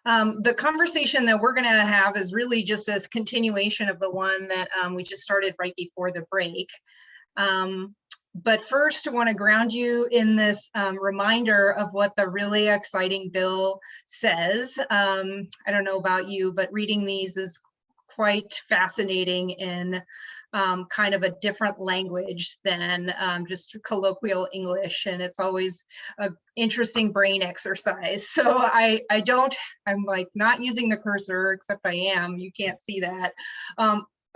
The conversation that we're going to have is really just a continuation of the one that we just started right before the break. But first, I want to ground you in this reminder of what the really exciting bill says. I don't know about you, but reading these is quite fascinating in kind of a different language than just colloquial English, and it's always an interesting brain exercise. So I'm like not using the cursor, except I am, you can't see that.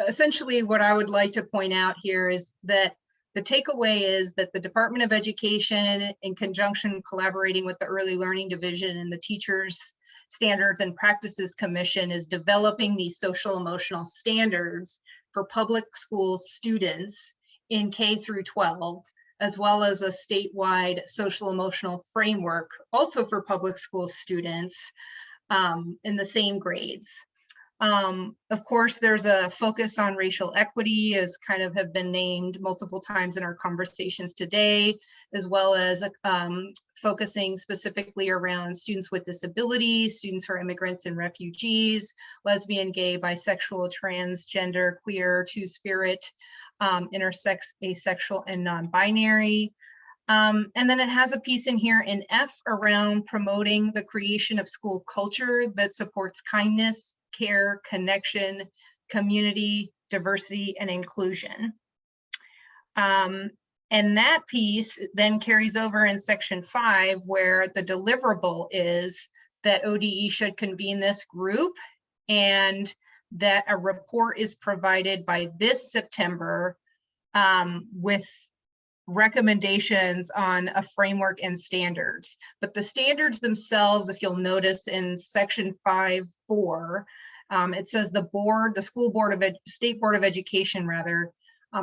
Essentially what I would like to point out here is that the takeaway is that the Department of Education, in conjunction collaborating with the Early Learning Division and the Teachers Standards and Practices Commission, is developing these social emotional standards for public school students in K through 12, as well as a statewide social emotional framework also for public school students in the same grades. Of course, there's a focus on racial equity, as kind of have been named multiple times in our conversations today, as well as focusing specifically around students with disabilities, students who are immigrants and refugees, lesbian, gay, bisexual, transgender, queer, two-spirit, intersex, asexual, and non-binary. And then it has a piece in here in F around promoting the creation of school culture that supports kindness, care, connection, community, diversity, and inclusion. And that piece then carries over in section 5, where the deliverable is that ODE should convene this group and that a report is provided by this September with recommendations on a framework and standards. But the standards themselves, if you'll notice in section 5.4, it says the State Board of Education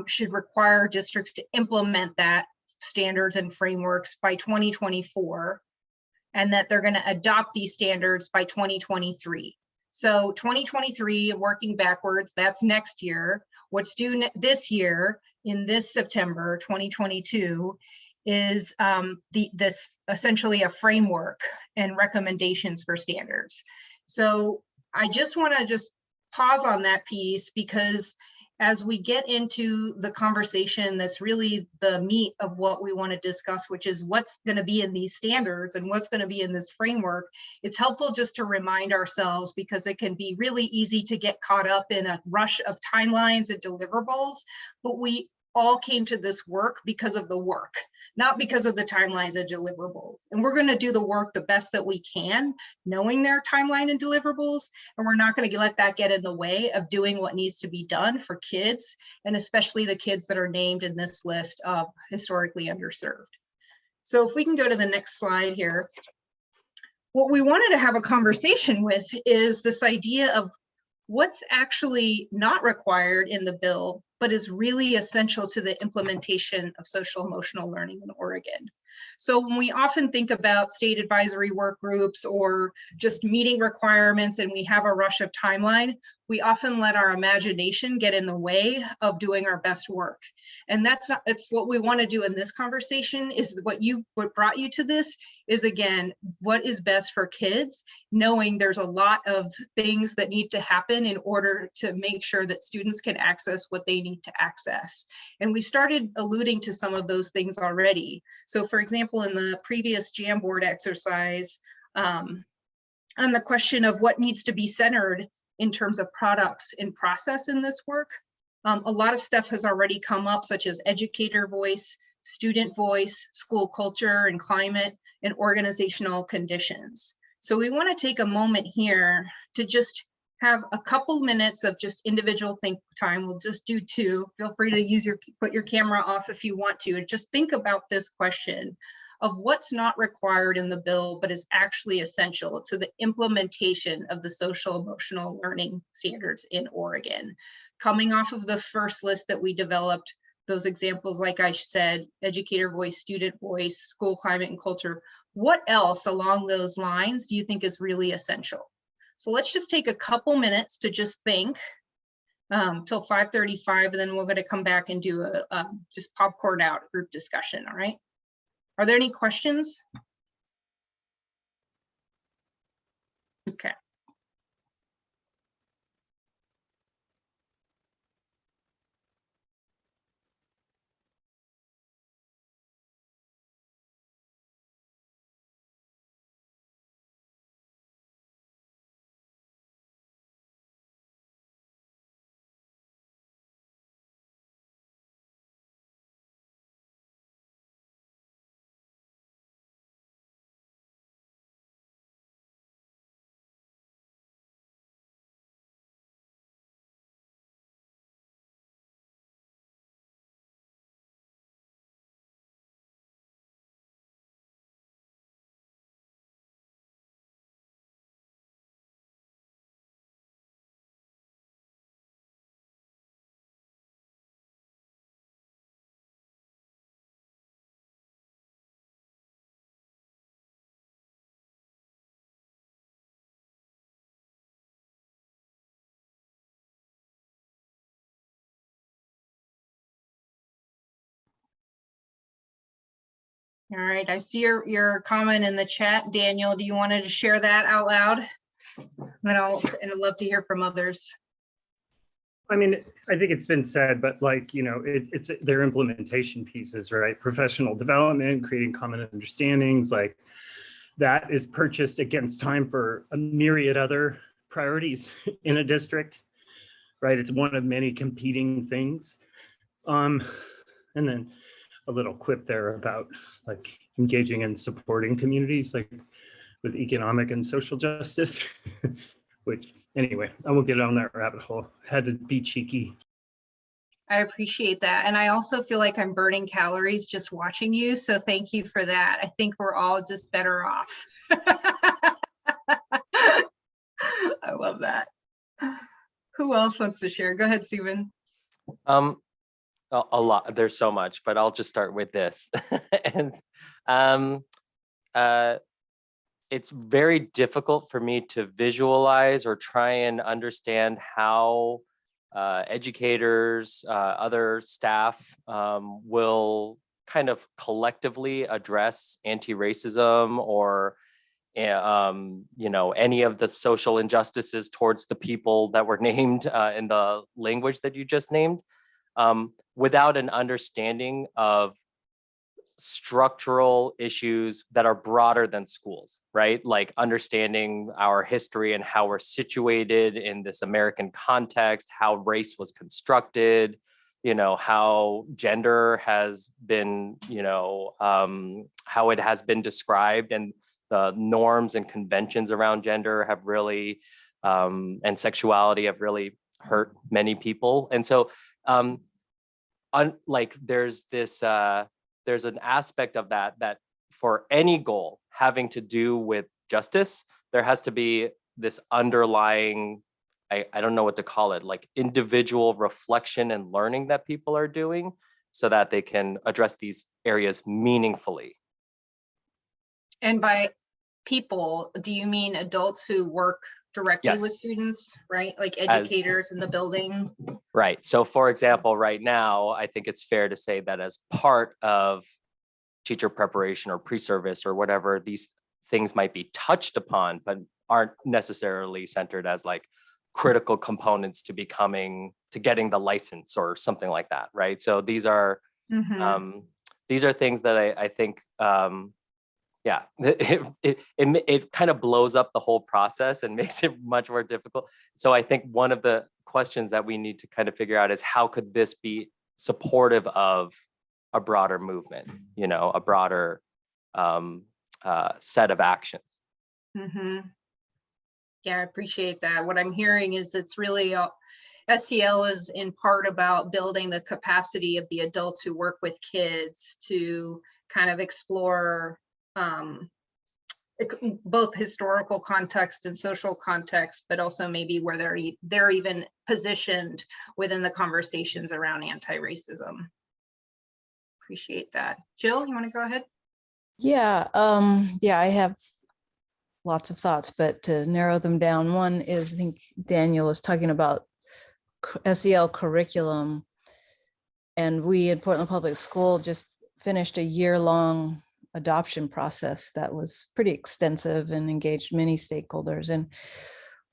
should require districts to implement that standards and frameworks by 2024, and that they're going to adopt these standards by 2023. So 2023, working backwards, that's next year. What's due this year, in this September 2022, is this essentially a framework and recommendations for standards. So I just want to pause on that piece, because as we get into the conversation that's really the meat of what we want to discuss, which is what's going to be in these standards and what's going to be in this framework, it's helpful just to remind ourselves, because it can be really easy to get caught up in a rush of timelines and deliverables, but we all came to this work because of the work, not because of the timelines and deliverables. And we're going to do the work the best that we can, knowing their timeline and deliverables, and we're not going to let that get in the way of doing what needs to be done for kids, and especially the kids that are named in this list of historically underserved. So if we can go to the next slide here. What we wanted to have a conversation with is this idea of what's actually not required in the bill, but is really essential to the implementation of social emotional learning in Oregon. So when we often think about state advisory work groups or just meeting requirements and we have a rush of timeline, we often let our imagination get in the way of doing our best work. And it's what we want to do in this conversation, is what brought you to this is, again, what is best for kids, knowing there's a lot of things that need to happen in order to make sure that students can access what they need to access. And we started alluding to some of those things already. So for example, in the previous Jamboard exercise, on the question of what needs to be centered in terms of products and process in this work, a lot of stuff has already come up, such as educator voice, student voice, school culture and climate, and organizational conditions. So we want to take a moment here to just have a couple minutes of just individual think time. We'll just do 2. Feel free to put your camera off if you want to, and just think about this question of what's not required in the bill, but is actually essential to the implementation of the social emotional learning standards in Oregon. Coming off of the first list that we developed, those examples, like I said, educator voice, student voice, school climate and culture, what else along those lines do you think is really essential? So let's just take a couple minutes to just think till 5:35, and then we're going to come back and do a just popcorn out group discussion, all right? Are there any questions? Okay. All right, I see your comment in the chat. Daniel, do you want to share that out loud? And I'd love to hear from others. I mean, I think it's been said, but like, you know, it's their implementation pieces, right? Professional development, creating common understandings, like that is purchased against time for a myriad other priorities in a district, right? It's one of many competing things. And then a little quip there about like engaging and supporting communities, like with economic and social justice, which anyway, I won't get on that rabbit hole. Had to be cheeky. I appreciate that. And I also feel like I'm burning calories just watching you. So thank you for that. I think we're all just better off. I love that. Who else wants to share? Go ahead, Stephen. A lot. There's so much, but I'll just start with this. And it's very difficult for me to visualize or try and understand how educators, other staff will kind of collectively address anti-racism or you know, any of the social injustices towards the people that were named in the language that you just named, without an understanding of structural issues that are broader than schools, right? Like understanding our history and how we're situated in this American context, how race was constructed, you know, how gender has been, you know, how it has been described, and the norms and conventions around gender have really, and sexuality have really hurt many people. And so, like there's this, there's an aspect of that for any goal having to do with justice, there has to be this underlying, I don't know what to call it, like individual reflection and learning that people are doing so that they can address these areas meaningfully. And by people, do you mean adults who work directly with Yes. students, right? Like educators in the building? Right. So for example, right now, I think it's fair to say that as part of teacher preparation or pre-service or whatever these things might be touched upon, but aren't necessarily centered as like critical components to getting the license or something like that, right? So these are things that I think, yeah, it kind of blows up the whole process and makes it much more difficult. So I think one of the questions that we need to kind of figure out is how could this be supportive of a broader movement, you know, a broader set of actions. Yeah, I appreciate that. What I'm hearing is it's really SEL is in part about building the capacity of the adults who work with kids to kind of explore both historical context and social context, but also maybe where they're even positioned within the conversations around anti-racism. Appreciate that. Jill, you want to go ahead? Yeah, I have lots of thoughts, but to narrow them down, one is, I think Daniel was talking about SEL curriculum, and we at Portland Public School just finished a year-long adoption process that was pretty extensive and engaged many stakeholders. And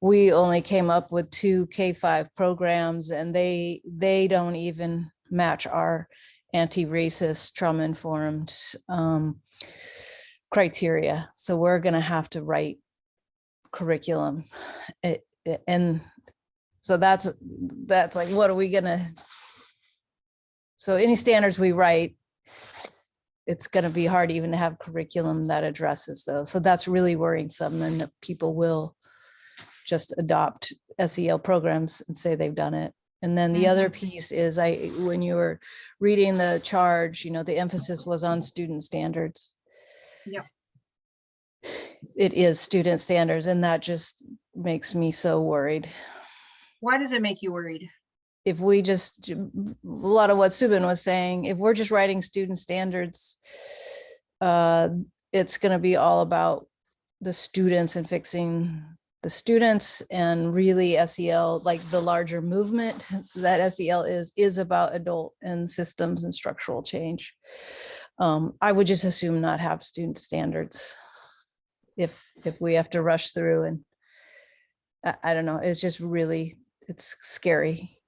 we only came up with 2 K-5 programs, and they don't even match our anti-racist, trauma-informed criteria. So we're going to have to write curriculum. And so that's like, what are we going to, so any standards we write, it's going to be hard even to have curriculum that addresses those. So that's really worrisome, and that people will just adopt SEL programs and say they've done it. And then the other piece is, when you were reading the charge, you know, the emphasis was on student standards. Yeah. It is student standards, and that just makes me so worried. Why does it make you worried? If we just, a lot of what Subin was saying, if we're just writing student standards, it's going to be all about the students and fixing the students, and really SEL, like the larger movement that SEL is about adult and systems and structural change. I would just assume not have student standards if we have to rush through, and I don't know, it's just really, it's scary.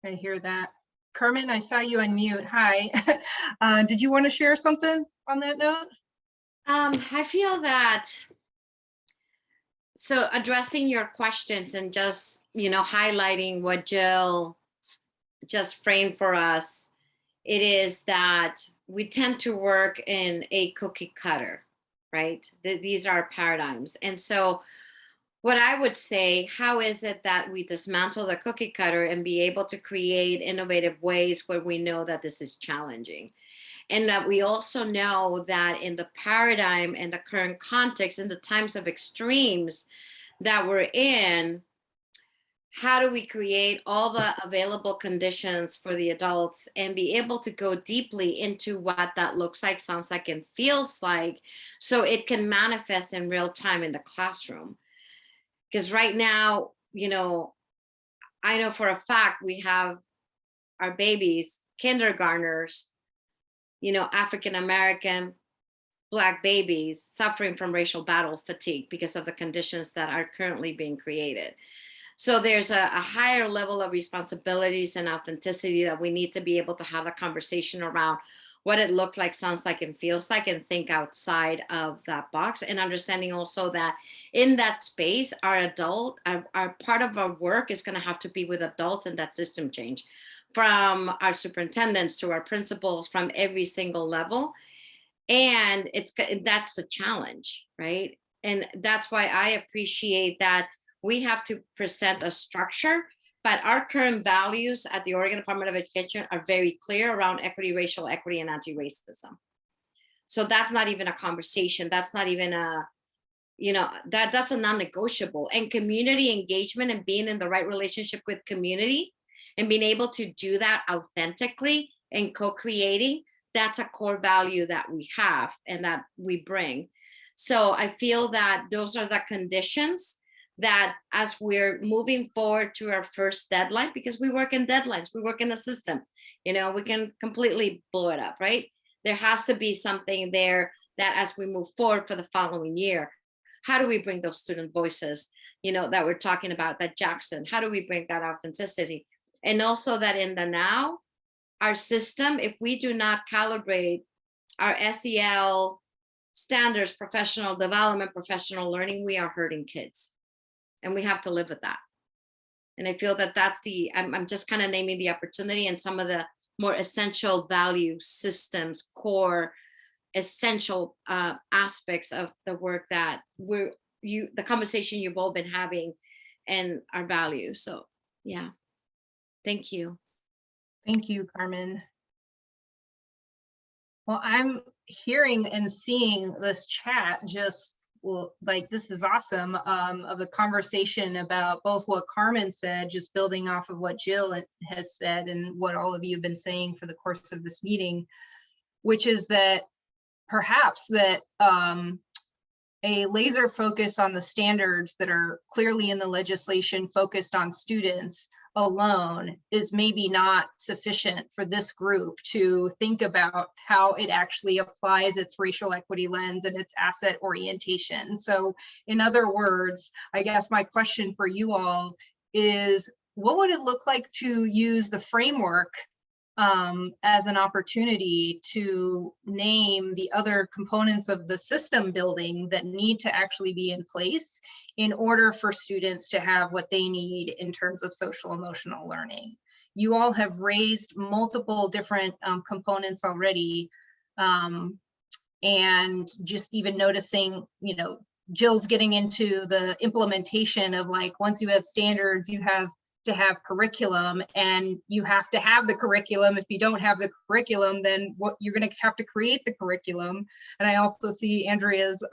I hear that. Kermit, I saw you unmute. Hi. Did you want to share something on that note? I feel that, so addressing your questions and just, you know, highlighting what Jill just framed for us, it is that we tend to work in a cookie cutter, right? These are paradigms. And so what I would say, how is it that we dismantle the cookie cutter and be able to create innovative ways where we know that this is challenging? And that we also know that in the paradigm and the current context, in the times of extremes that we're in, how do we create all the available conditions for the adults and be able to go deeply into what that looks like, sounds like, and feels like, so it can manifest in real time in the classroom? Because right now, you know, I know for a fact we have our babies, kindergartners, you know, African-American, Black babies suffering from racial battle fatigue because of the conditions that are currently being created. So there's a higher level of responsibilities and authenticity that we need to be able to have a conversation around what it looks like, sounds like, and feels like, and think outside of that box. And understanding also that in that space, our part of our work is going to have to be with adults in that system change, from our superintendents to our principals, from every single level. And that's the challenge, right? And that's why I appreciate that we have to present a structure, but our current values at the Oregon Department of Education are very clear around equity, racial equity, and anti-racism. So that's not even a conversation. That's not even a, you know, that's a non-negotiable. And community engagement and being in the right relationship with community and being able to do that authentically and co-creating, that's a core value that we have and that we bring. So I feel that those are the conditions that, as we're moving forward to our first deadline, because we work in deadlines, we work in a system, you know, we can completely blow it up, right? There has to be something there that as we move forward for the following year, how do we bring those student voices, you know, that we're talking about, that Jackson, how do we bring that authenticity? And also that in the now, our system, if we do not calibrate our SEL standards, professional development, professional learning, we are hurting kids. And we have to live with that. And I feel that that's I'm just kind of naming the opportunity and some of the more essential value systems, core essential aspects of the work that the conversation you've all been having and our values. So yeah, thank you. Thank you, Carmen. Well, I'm hearing and seeing this chat just like, this is awesome, of the conversation about both what Carmen said, just building off of what Jill has said and what all of you have been saying for the course of this meeting, which is that perhaps that a laser focus on the standards that are clearly in the legislation focused on students alone is maybe not sufficient for this group to think about how it actually applies its racial equity lens and its asset orientation. So in other words, I guess my question for you all is, what would it look like to use the framework as an opportunity to name the other components of the system building that need to actually be in place in order for students to have what they need in terms of social emotional learning? You all have raised multiple different components already, and just even noticing, you know, Jill's getting into the implementation of, like, once you have standards, you have to have curriculum, and you have to have the curriculum. If you don't have the curriculum, then what you're going to have to create the curriculum. And I also see Andrea's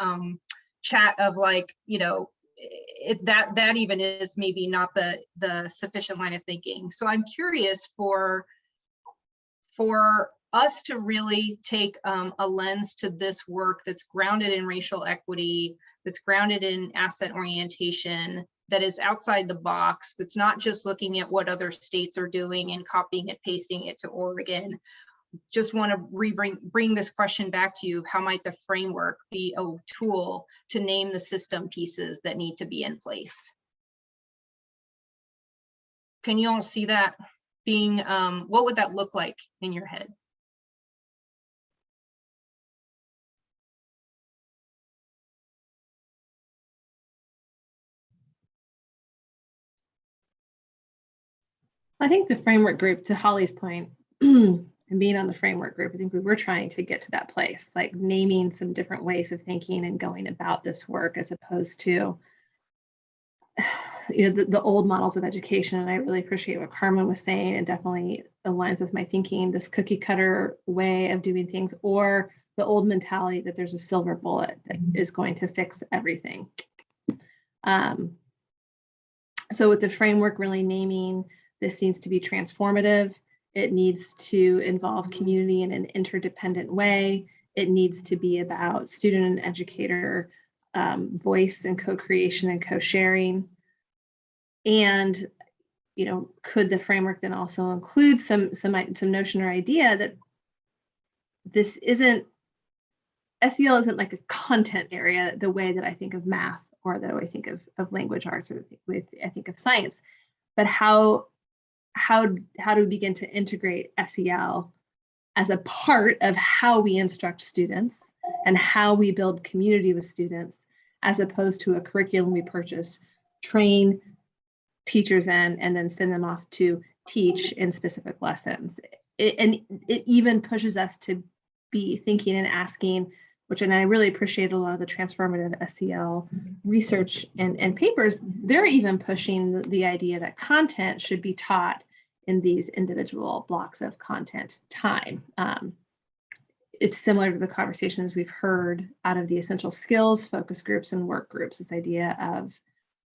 chat of, like, you know, that even is maybe not the sufficient line of thinking. So I'm curious for us to really take a lens to this work that's grounded in racial equity, that's grounded in asset orientation, that is outside the box, that's not just looking at what other states are doing and copying it, pasting it to Oregon. Just want to bring this question back to you. How might the framework be a tool to name the system pieces that need to be in place? Can you all see that being, what would that look like in your head? I think the framework group, to Holly's point, and being on the framework group, I think we were trying to get to that place, like naming some different ways of thinking and going about this work, as opposed to, you know, the old models of education. And I really appreciate what Carmen was saying, and definitely aligns with my thinking, this cookie cutter way of doing things, or the old mentality that there's a silver bullet that is going to fix everything. So with the framework really naming, this needs to be transformative. It needs to involve community in an interdependent way. It needs to be about student and educator voice and co-creation and co-sharing. And, you know, could the framework then also include some notion or idea that this isn't, SEL isn't like a content area the way that I think of math, or that I think of language arts, or I think of science, but how do we begin to integrate SEL as a part of how we instruct students and how we build community with students, as opposed to a curriculum we purchase, train teachers in, and then send them off to teach in specific lessons. And it even pushes us to be thinking and asking, and I really appreciate a lot of the transformative SEL research and papers. They're even pushing the idea that content should be taught in these individual blocks of content time. It's similar to the conversations we've heard out of the essential skills focus groups and work groups, this idea of,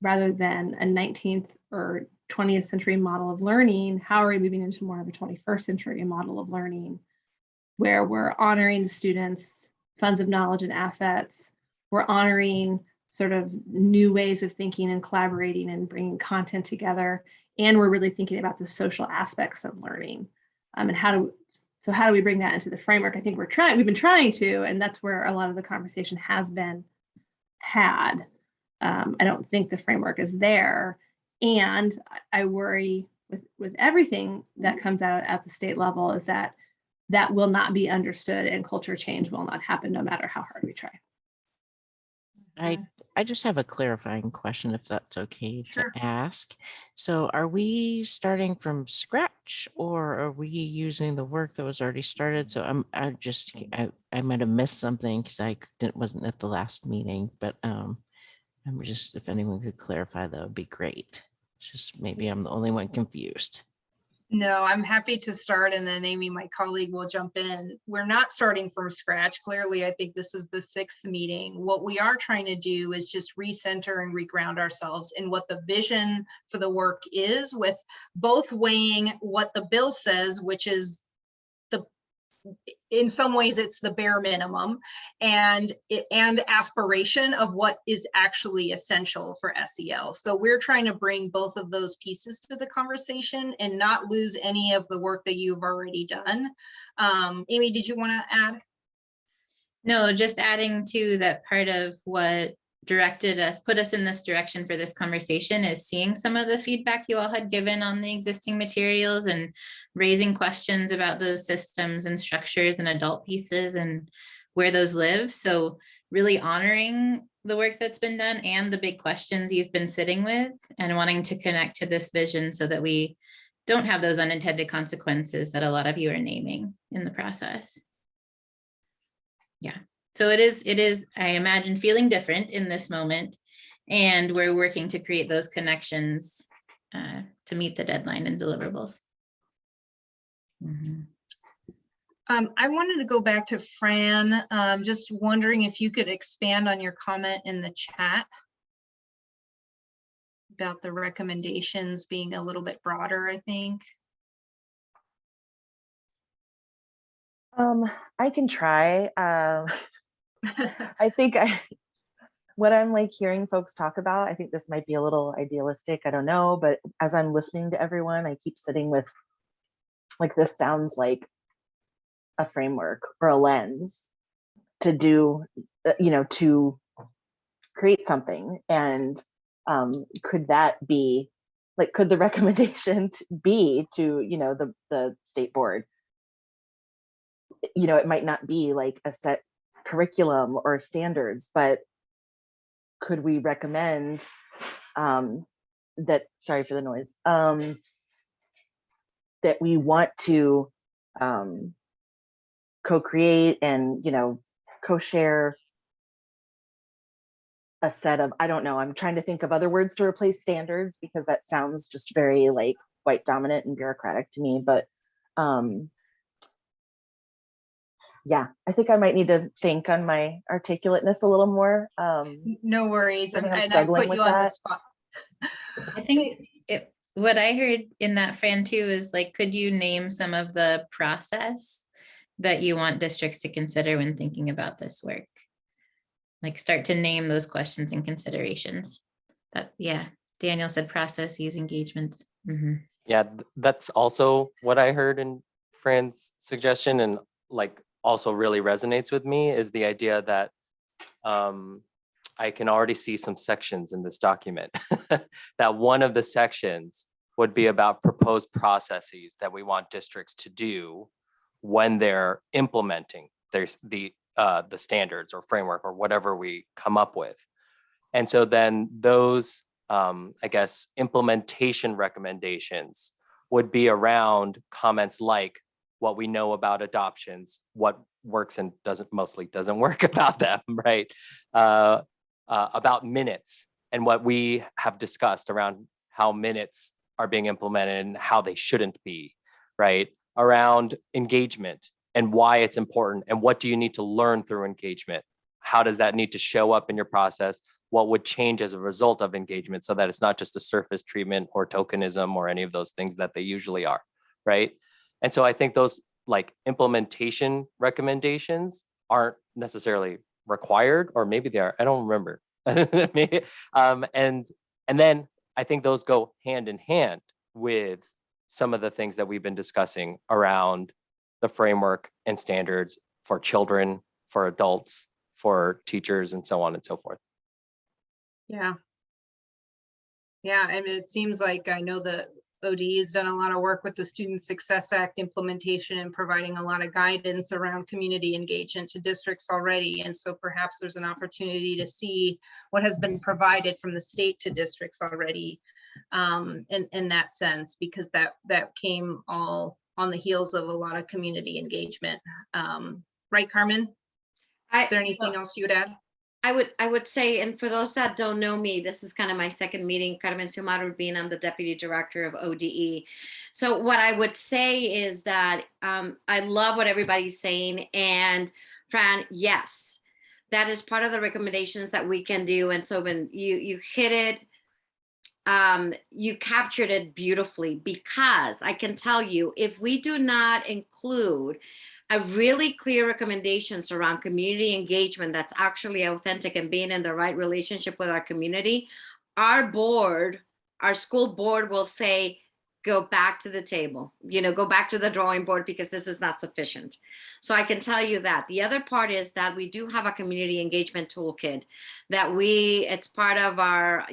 rather than a 19th or 20th century model of learning, how are we moving into more of a 21st century model of learning, where we're honoring the students' funds of knowledge and assets, we're honoring sort of new ways of thinking and collaborating and bringing content together, and we're really thinking about the social aspects of learning, and how do So how do we bring that into the framework? I think we've been trying to, and that's where a lot of the conversation has been had. I don't think the framework is there. And I worry with everything that comes out at the state level is that that will not be understood and culture change will not happen no matter how hard we try. I just have a clarifying question, if that's okay Sure. to ask. So are we starting from scratch, or are we using the work that was already started? So I might have missed something because wasn't at the last meeting, but I'm just, if anyone could clarify, that would be great. It's just maybe I'm the only one confused. No, I'm happy to start, and then Amy, my colleague, will jump in. We're not starting from scratch. Clearly, I think this is the 6th meeting. What we are trying to do is just recenter and reground ourselves in what the vision for the work is, with both weighing what the bill says, which is in some ways it's the bare minimum, and aspiration of what is actually essential for SEL. So we're trying to bring both of those pieces to the conversation and not lose any of the work that you've already done. Amy, did you want to add? No, just adding to that, part of what put us in this direction for this conversation is seeing some of the feedback you all had given on the existing materials and raising questions about those systems and structures and adult pieces and where those live. So really honoring the work that's been done and the big questions you've been sitting with, and wanting to connect to this vision so that we don't have those unintended consequences that a lot of you are naming in the process. Yeah. So it is, I imagine, feeling different in this moment, and we're working to create those connections to meet the deadline and deliverables. Mm-hmm. I wanted to go back to Fran, just wondering if you could expand on your comment in the chat about the recommendations being a little bit broader, I think. I can try. I think what I'm like hearing folks talk about, I think this might be a little idealistic, I don't know, but as I'm listening to everyone, I keep sitting with, like, this sounds like a framework or a lens to do, to create something. And could that be, like, could the recommendation be to, the state board, it might not be like a set curriculum or standards, but could we recommend that, sorry for the noise, that we want to co-create and, co-share a set of, I don't know, I'm trying to think of other words to replace standards, because that sounds just very like white dominant and bureaucratic to me, but yeah, I think I might need to think on my articulateness a little more. No worries. I think I'm I struggling put with you on the that. spot. I think what I heard in that, Fran, too, is like, could you name some of the process that you want districts to consider when thinking about this work? Like, start to name those questions and considerations. Yeah, Daniel said processes, engagements. Mm-hmm. Yeah, that's also what I heard in Fran's suggestion, and like also really resonates with me, is the idea that I can already see some sections in this document that one of the sections would be about proposed processes that we want districts to do when they're implementing the standards or framework or whatever we come up with. And so then those, I guess, implementation recommendations would be around comments like what we know about adoptions, what works and mostly doesn't work about them, right? About minutes and what we have discussed around how minutes are being implemented and how they shouldn't be, right? Around engagement and why it's important and what do you need to learn through engagement? How does that need to show up in your process? What would change as a result of engagement so that it's not just a surface treatment or tokenism or any of those things that they usually are, right? And so I think those like implementation recommendations aren't necessarily required, or maybe they are, I don't remember. Maybe, and then I think those go hand in hand with some of the things that we've been discussing around the framework and standards for children, for adults, for teachers, and so on and so forth. Yeah. Yeah, I mean, it seems like I know the ODE has done a lot of work with the Student Success Act implementation and providing a lot of guidance around community engagement to districts already. And so perhaps there's an opportunity to see what has been provided from the state to districts already in that sense, because that came all on the heels of a lot of community engagement. Right, Carmen? Is there anything else you would add? I would say, and for those that don't know me, this is kind of my second meeting. Carmen Xiomara Rubin, I'm the Deputy Director of ODE. So what I would say is that I love what everybody's saying. And Fran, yes, that is part of the recommendations that we can do. And so when you hit it, you captured it beautifully, because I can tell you, if we do not include a really clear recommendations around community engagement that's actually authentic and being in the right relationship with our community, our board, our school board will say, go back to the table, go back to the drawing board, because this is not sufficient. So I can tell you that. The other part is that we do have a community engagement toolkit that it's part of our,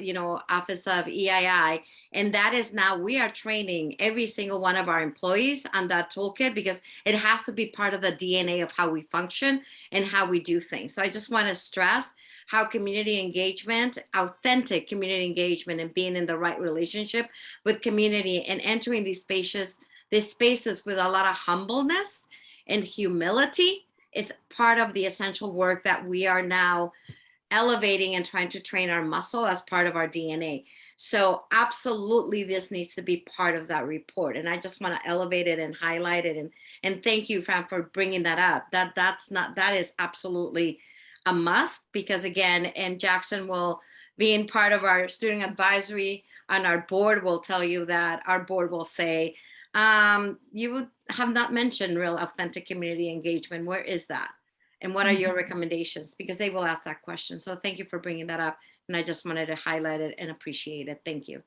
Office of EII. And that is now we are training every single one of our employees on that toolkit, because it has to be part of the DNA of how we function and how we do things. So I just want to stress how community engagement, authentic community engagement, and being in the right relationship with community and entering these spaces with a lot of humbleness and humility. It's part of the essential work that we are now elevating and trying to train our muscle as part of our DNA. So absolutely, this needs to be part of that report. And I just want to elevate it and highlight it. And thank you, Fran, for bringing that up. That is absolutely a must, because again, and Jackson will, being part of our student advisory on our board, will tell you that our board will say, you have not mentioned real authentic community engagement. Where is that? And what are your recommendations? Because they will ask that question. So thank you for bringing that up. And I just wanted to highlight it and appreciate it. Thank you.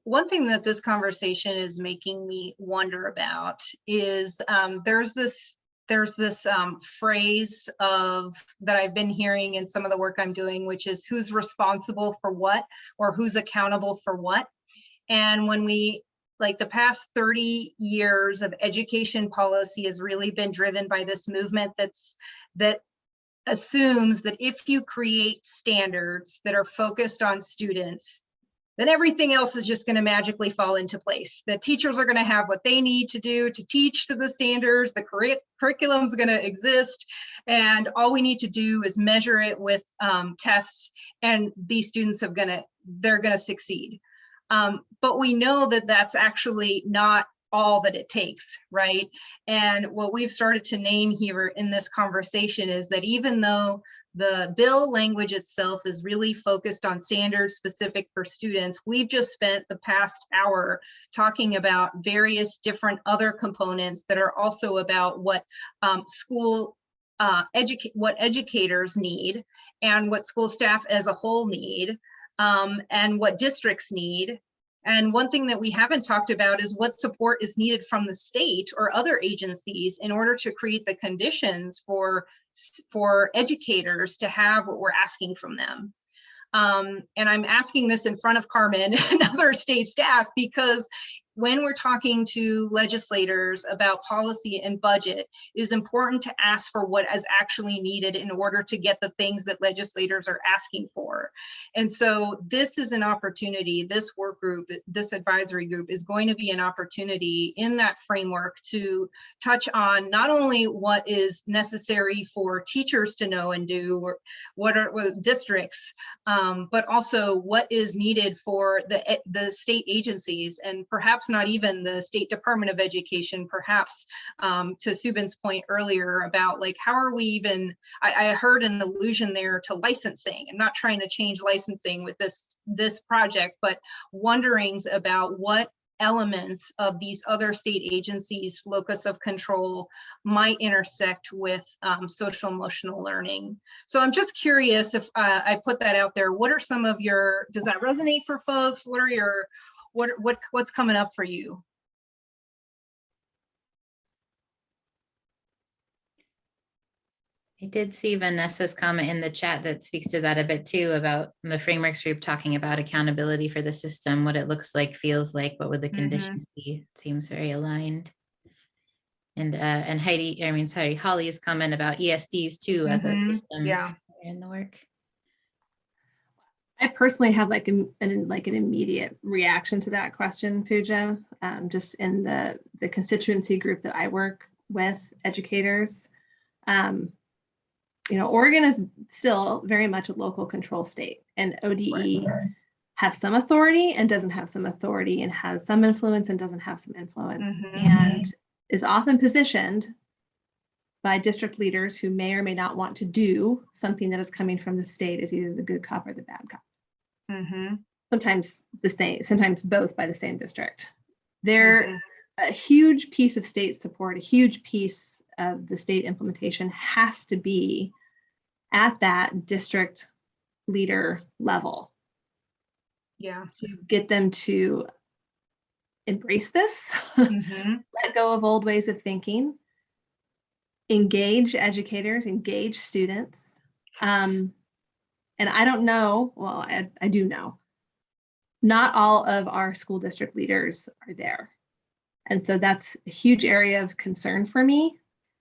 One thing that this conversation is making me wonder about is there's this phrase that I've been hearing in some of the work I'm doing, which is who's responsible for what, or who's accountable for what. And when the past 30 years of education policy has really been driven by this movement that assumes that if you create standards that are focused on students, then everything else is just going to magically fall into place. The teachers are going to have what they need to do to teach to the standards, the curriculum is going to exist, and all we need to do is measure it with tests, and these students they're going to succeed. But we know that that's actually not all that it takes, right? And what we've started to name here in this conversation is that even though the bill language itself is really focused on standards specific for students, we've just spent the past hour talking about various different other components that are also about what what educators need, and what school staff as a whole need, and what districts need. And one thing that we haven't talked about is what support is needed from the state or other agencies in order to create the conditions for educators to have what we're asking from them. And I'm asking this in front of Carmen and other state staff, because when we're talking to legislators about policy and budget, it is important to ask for what is actually needed in order to get the things that legislators are asking for. And so this is an opportunity, this work group, this advisory group is going to be an opportunity in that framework to touch on not only what is necessary for teachers to know and do, or what districts, but also what is needed for the state agencies, and perhaps not even the State Department of Education, perhaps to Subin's point earlier about how are we even, I heard an allusion there to licensing. I'm not trying to change licensing with this project, but wonderings about what elements of these other state agencies' locus of control might intersect with social emotional learning. So I'm just curious, if I put that out there, what are some of does that resonate for folks? What are what's coming up for you? I did see Vanessa's comment in the chat that speaks to that a bit too, about the frameworks group talking about accountability for the system, what it looks like, feels like, what would the conditions be? It seems very aligned. And Holly's comment about ESDs too as a system Yeah. in the work. I personally have like an immediate reaction to that question, Pooja. Just in the constituency group that I work with, educators. Oregon is still very much a local control state, and ODE has some authority and doesn't have some authority, and has some influence and doesn't have some influence, and is often positioned by district leaders who may or may not want to do something that is coming from the state as either the good cop or the bad cop. Sometimes the same, sometimes both by the same district. They're a huge piece of state support, a huge piece of the state implementation has to be at that district leader level. Yeah. To get them to embrace this, let go of old ways of thinking, engage educators, engage students. And I don't know, well, I do know, not all of our school district leaders are there. And so that's a huge area of concern for me.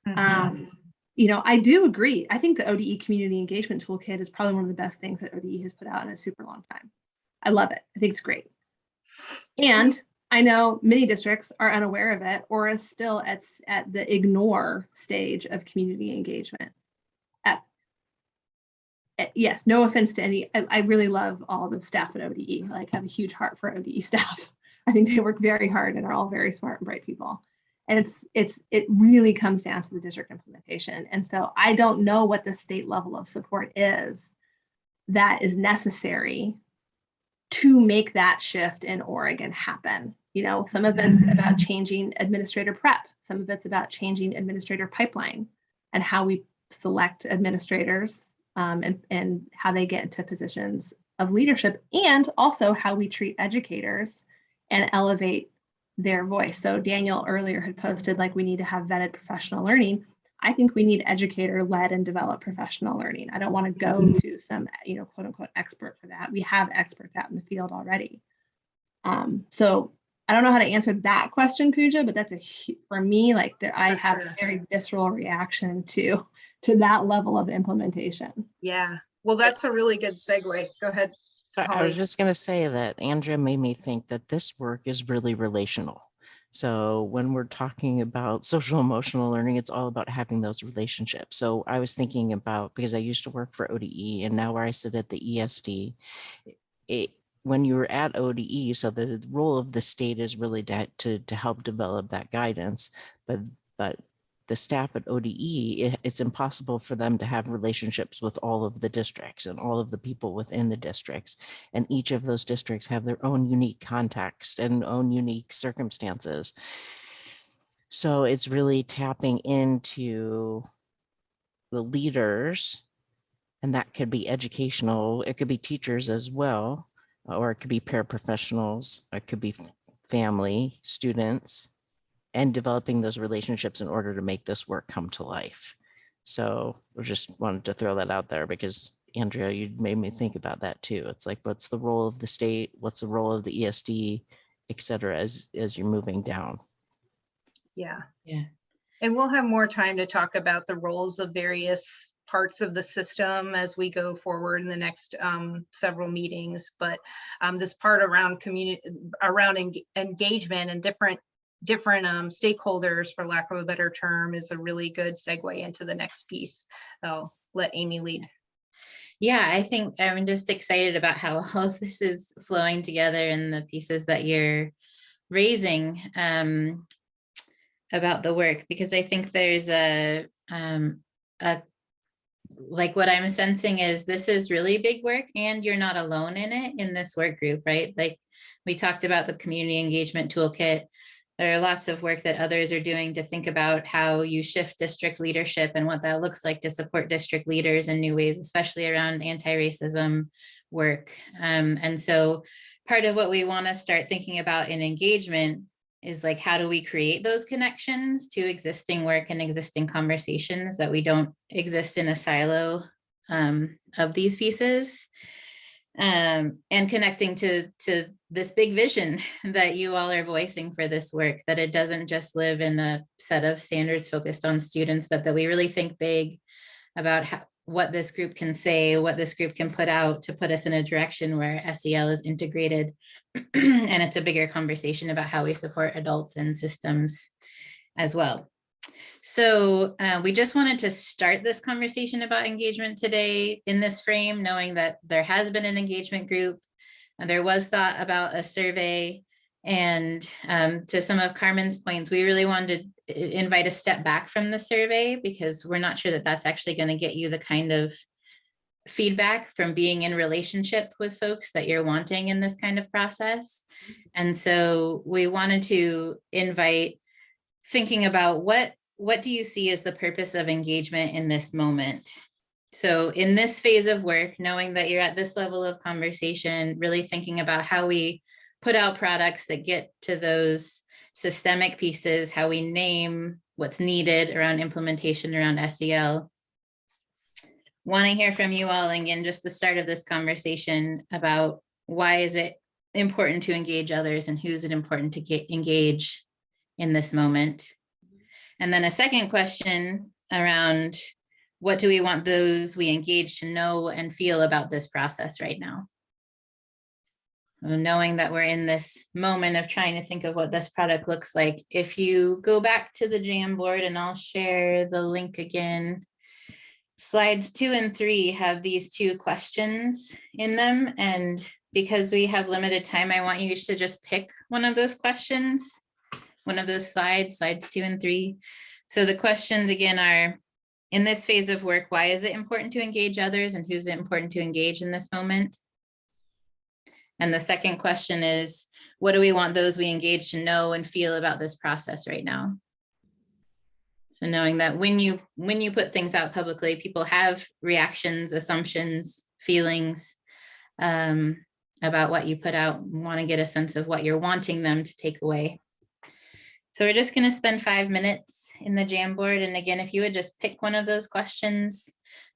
I do agree. I think the ODE Community Engagement Toolkit is probably one of the best things that ODE has put out in a super long time. I love it. I think it's great. And I know many districts are unaware of it or is still at the ignore stage of community engagement. Yes, no offense to any, I really love all the staff at ODE. Like, I have a huge heart for ODE staff. I think they work very hard and are all very smart and bright people. And it really comes down to the district implementation. And so I don't know what the state level of support is that is necessary to make that shift in Oregon happen. Some of it's about changing administrator prep. Some of it's about changing administrator pipeline and how we select administrators and how they get into positions of leadership, and also how we treat educators and elevate their voice. So Daniel earlier had posted, like, we need to have vetted professional learning. I think we need educator-led and developed professional learning. I don't want to go to some, quote unquote, expert for that. We have experts out in the field already. So I don't know how to answer that question, Pooja, but that's for me, like, I have a very visceral reaction to that level of implementation. Yeah. Well, that's a really good segue. Go ahead. I was just going to say that Andrea made me think that this work is really relational. So when we're talking about social emotional learning, it's all about having those relationships. So I was thinking about, because I used to work for ODE and now where I sit at the ESD, when you were at ODE, so the role of the state is really to help develop that guidance, but the staff at ODE, it's impossible for them to have relationships with all of the districts and all of the people within the districts. And each of those districts have their own unique context and own unique circumstances. So it's really tapping into the leaders, and that could be educational, it could be teachers as well, or it could be paraprofessionals, it could be family, students, and developing those relationships in order to make this work come to life. So I just wanted to throw that out there because Andrea, you made me think about that too. It's like, what's the role of the state? What's the role of the ESD, et cetera, as you're moving down? Yeah. Yeah. And we'll have more time to talk about the roles of various parts of the system as we go forward in the next several meetings. But this part around engagement and different stakeholders, for lack of a better term, is a really good segue into the next piece. I'll let Amy lead. Yeah, I think I'm just excited about how all of this is flowing together and the pieces that you're raising about the work, because I think there's like what I'm sensing is this is really big work and you're not alone in it in this work group, right? Like we talked about the community engagement toolkit. There are lots of work that others are doing to think about how you shift district leadership and what that looks like to support district leaders in new ways, especially around anti-racism work. And so part of what we want to start thinking about in engagement is like, how do we create those connections to existing work and existing conversations that we don't exist in a silo of these pieces, and connecting to this big vision that you all are voicing for this work, that it doesn't just live in a set of standards focused on students, but that we really think big about what this group can say, what this group can put out to put us in a direction where SEL is integrated and it's a bigger conversation about how we support adults and systems as well. So we just wanted to start this conversation about engagement today in this frame, knowing that there has been an engagement group, and there was thought about a survey. And to some of Carmen's points, we really wanted to invite a step back from the survey, because we're not sure that that's actually going to get you the kind of feedback from being in relationship with folks that you're wanting in this kind of process. And so we wanted to invite thinking about what do you see as the purpose of engagement in this moment? So in this phase of work, knowing that you're at this level of conversation, really thinking about how we put out products that get to those systemic pieces, how we name what's needed around implementation around SEL. Want to hear from you all, and again, just the start of this conversation about why is it important to engage others, and who's it important to engage in this moment. And then a second question around what do we want those we engage to know and feel about this process right now? Knowing that we're in this moment of trying to think of what this product looks like. If you go back to the Jamboard, and I'll share the link again, slides 2 and 3 have these 2 questions in them. And because we have limited time, I want you to just pick one of those questions, one of those slides 2 and 3. So the questions again are, in this phase of work, why is it important to engage others, and who's it important to engage in this moment? And the second question is, what do we want those we engage to know and feel about this process right now? So knowing that when you put things out publicly, people have reactions, assumptions, feelings about what you put out, and want to get a sense of what you're wanting them to take away. So we're just going to spend 5 minutes in the Jamboard. And again, if you would just pick one of those questions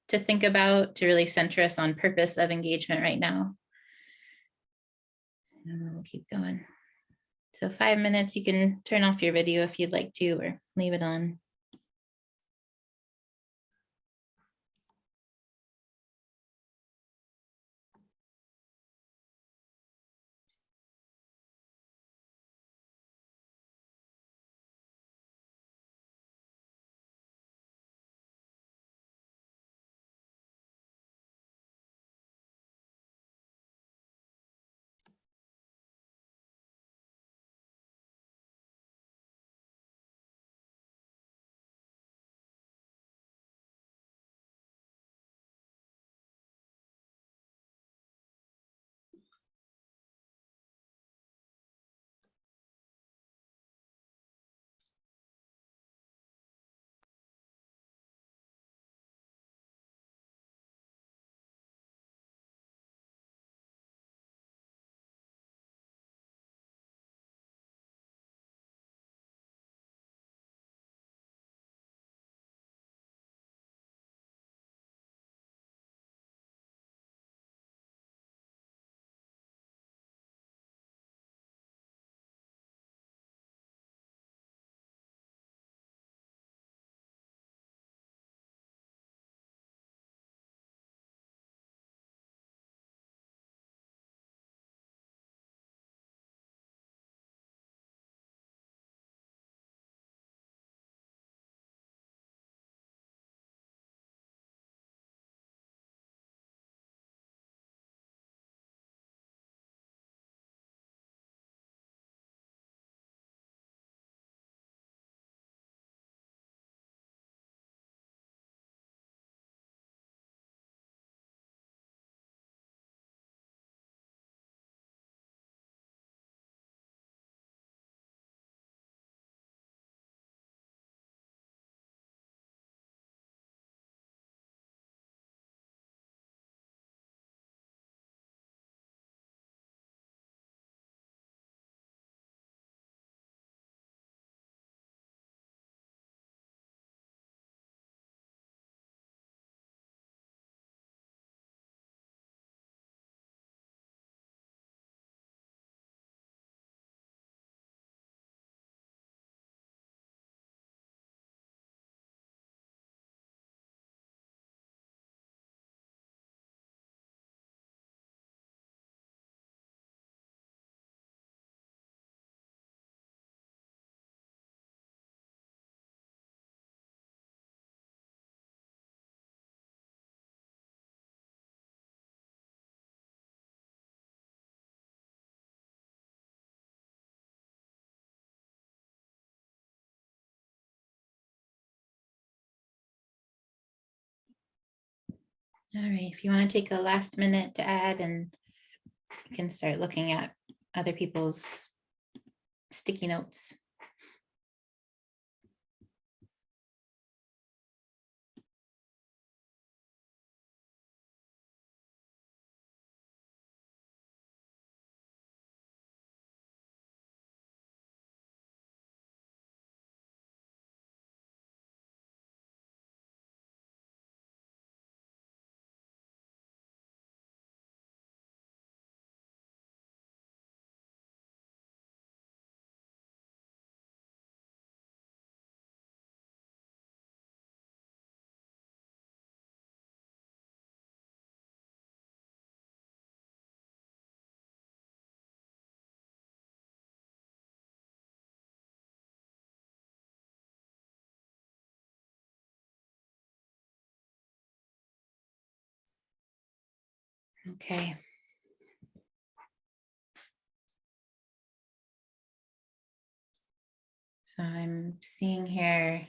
to think about, to really center us on purpose of engagement right now. And then we'll keep going. So 5 minutes, you can turn off your video if you'd like to, or leave it on. All right, if you want to take a last minute to add, and you can start looking at other people's sticky notes. Okay. So I'm seeing here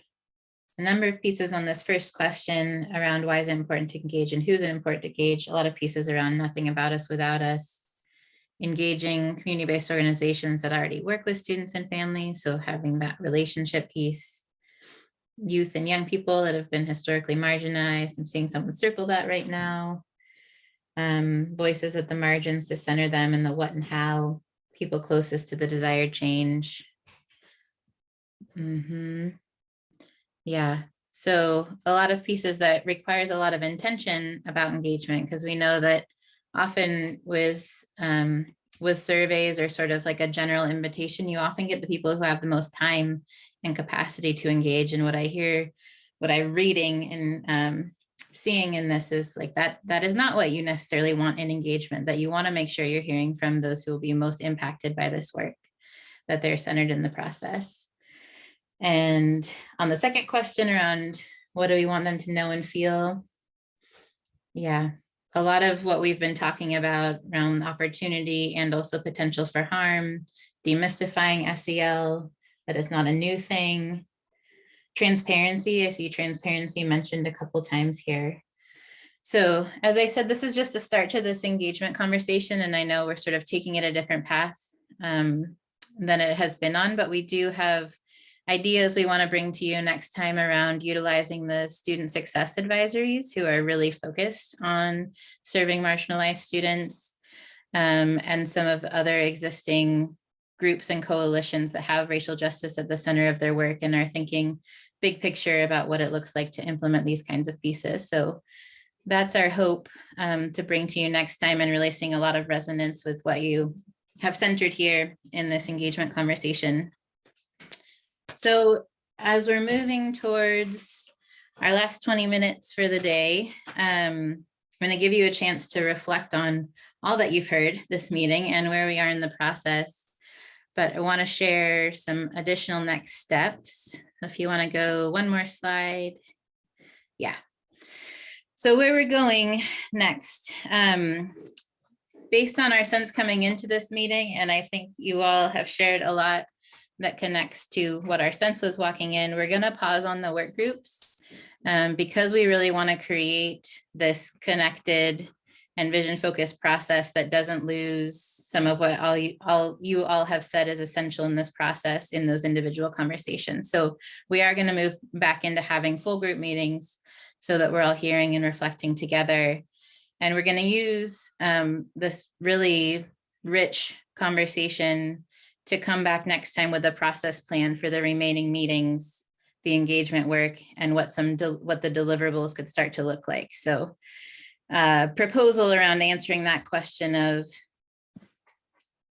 a number of pieces on this first question around why is it important to engage and who's it important to engage. A lot of pieces around nothing about us without us, engaging community-based organizations that already work with students and families. So having that relationship piece, youth and young people that have been historically marginalized. I'm seeing someone circle that right now. Voices at the margins to center them in the what and how, people closest to the desired change. Yeah, so a lot of pieces that requires a lot of intention about engagement, because we know that often with surveys or sort of like a general invitation, you often get the people who have the most time and capacity to engage. And what I hear, what I'm reading and seeing in this is like that is not what you necessarily want in engagement, that you want to make sure you're hearing from those who will be most impacted by this work, that they're centered in the process. And on the second question around what do we want them to know and feel? Yeah, a lot of what we've been talking about around opportunity and also potential for harm, demystifying SEL, that is not a new thing. Transparency, I see transparency mentioned a couple times here. So as I said, this is just a start to this engagement conversation, and I know we're sort of taking it a different path than it has been on, but we do have ideas we want to bring to you next time around utilizing the student success advisories who are really focused on serving marginalized students, and some of the other existing groups and coalitions that have racial justice at the center of their work and are thinking big picture about what it looks like to implement these kinds of pieces. So that's our hope to bring to you next time, and really seeing a lot of resonance with what you have centered here in this engagement conversation. So as we're moving towards our last 20 minutes for the day, I'm going to give you a chance to reflect on all that you've heard this meeting and where we are in the process. But I want to share some additional next steps. So if you want to go one more slide. Yeah. So where we're going next, based on our sense coming into this meeting, and I think you all have shared a lot that connects to what our sense was walking in, we're going to pause on the work groups because we really want to create this connected and vision focused process that doesn't lose some of what you all have said is essential in this process in those individual conversations. So we are going to move back into having full group meetings so that we're all hearing and reflecting together. And we're going to use this really rich conversation to come back next time with a process plan for the remaining meetings, the engagement work, and what the deliverables could start to look like. So proposal around answering that question of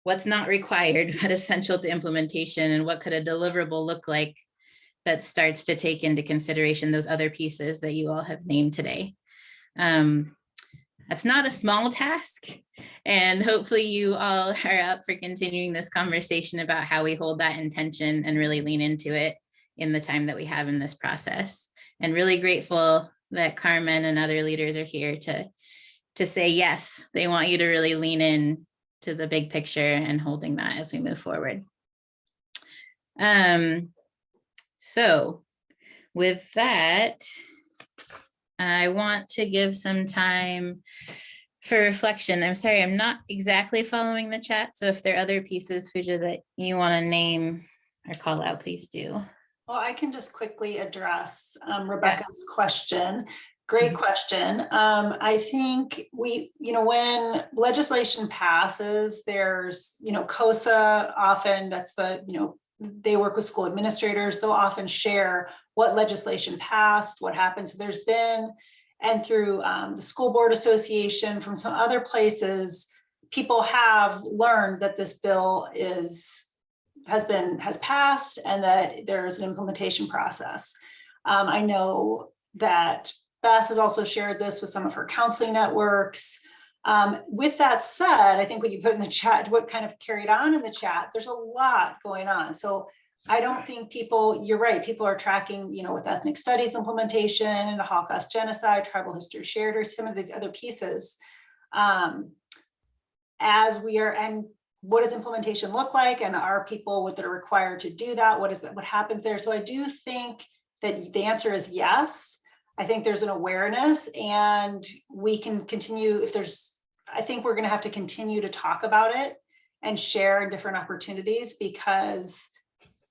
what's not required but essential to implementation, and what could a deliverable look like that starts to take into consideration those other pieces that you all have named today. That's not a small task, and hopefully you all are up for continuing this conversation about how we hold that intention and really lean into it in the time that we have in this process. And really grateful that Carmen and other leaders are here to say yes, they want you to really lean in to the big picture and holding that as we move forward. So with that, I want to give some time for reflection. I'm sorry, I'm not exactly following the chat. So if there are other pieces, Pooja, that you want to name or call out, please do. Well, I can just quickly address Rebecca's question. Great question. I think when legislation passes, there's, COSA often, that's they work with school administrators. They'll often share what legislation passed, what happened. So there's been, and through the School Board Association, from some other places, people have learned that this bill has passed and that there's an implementation process. I know that Beth has also shared this with some of her counseling networks. With that said, I think what you put in the chat, what kind of carried on in the chat, there's a lot going on. So I don't think you're right, people are tracking, with ethnic studies implementation, Holocaust genocide, tribal history shared, or some of these other pieces. As we are, and what does implementation look like? And are people that are required to do that? What happens there? So I do think that the answer is yes. I think there's an awareness, and we can continue I think we're going to have to continue to talk about it and share in different opportunities, because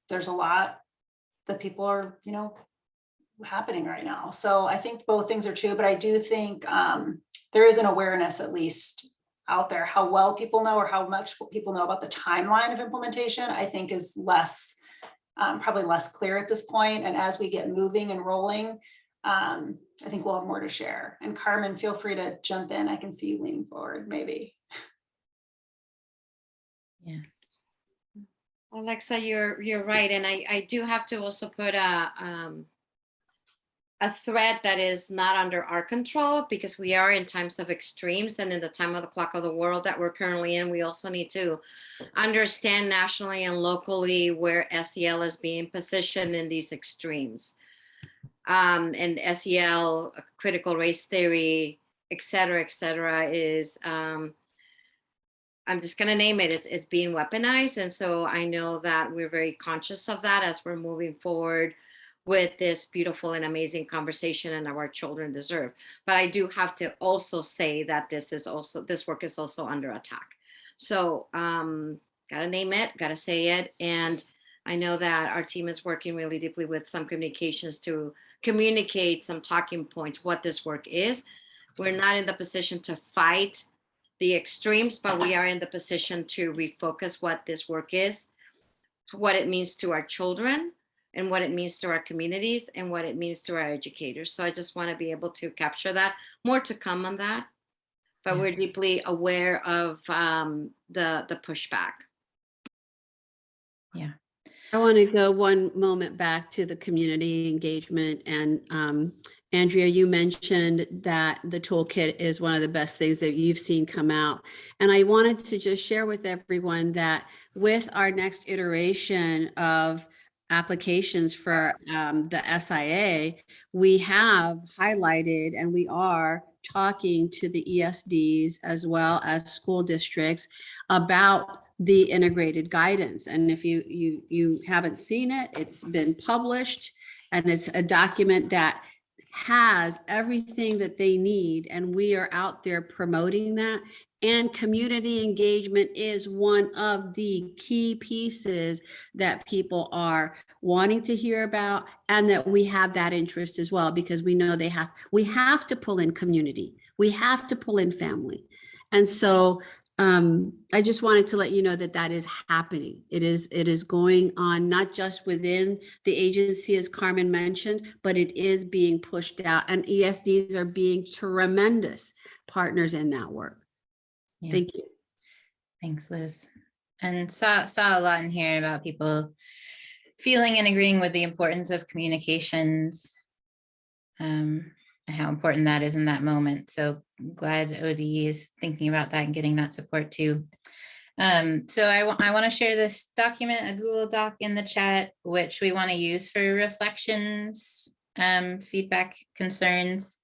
there's a lot that people are, happening right now. So I think both things are true, but I do think there is an awareness, at least out there. How well people know or how much people know about the timeline of implementation, I think is probably less clear at this point. And as we get moving and rolling, I think we'll have more to share. And Carmen, feel free to jump in. I can see you leaning forward, maybe. Yeah. Alexa, you're right. And I do have to also put a threat that is not under our control, because we are in times of extremes, and in the time of the clock of the world that we're currently in, we also need to understand nationally and locally where SEL is being positioned in these extremes. And SEL, critical race theory, et cetera, is, I'm just going to name it, it's being weaponized. And so I know that we're very conscious of that as we're moving forward with this beautiful and amazing conversation, and our children deserve. But I do have to also say that this work is also under attack. So gotta name it, gotta say it. And I know that our team is working really deeply with some communications to communicate some talking points, what this work is. We're not in the position to fight the extremes, but we are in the position to refocus what this work is, what it means to our children, and what it means to our communities, and what it means to our educators. So I just want to be able to capture that. More to come on that, but we're deeply aware of the pushback. Yeah. I want to go one moment back to the community engagement. And Andrea, you mentioned that the toolkit is one of the best things that you've seen come out. And I wanted to just share with everyone that with our next iteration of applications for the SIA, we have highlighted, and we are talking to the ESDs as well as school districts about the integrated guidance. And if you haven't seen it, it's been published, and it's a document that has everything that they need, and we are out there promoting that. And community engagement is one of the key pieces that people are wanting to hear about, and that we have that interest as well, because we know we have to pull in community, we have to pull in family. And so I just wanted to let you know that is happening. It is going on, not just within the agency, as Carmen mentioned, but it is being pushed out, and ESDs are being tremendous partners in that work. Yeah. Thank you. Thanks, Liz. And saw a lot in here about people feeling and agreeing with the importance of communications, and how important that is in that moment. So I'm glad ODE is thinking about that and getting that support too. So I want to share this document, a Google Doc, in the chat, which we want to use for reflections, feedback, concerns.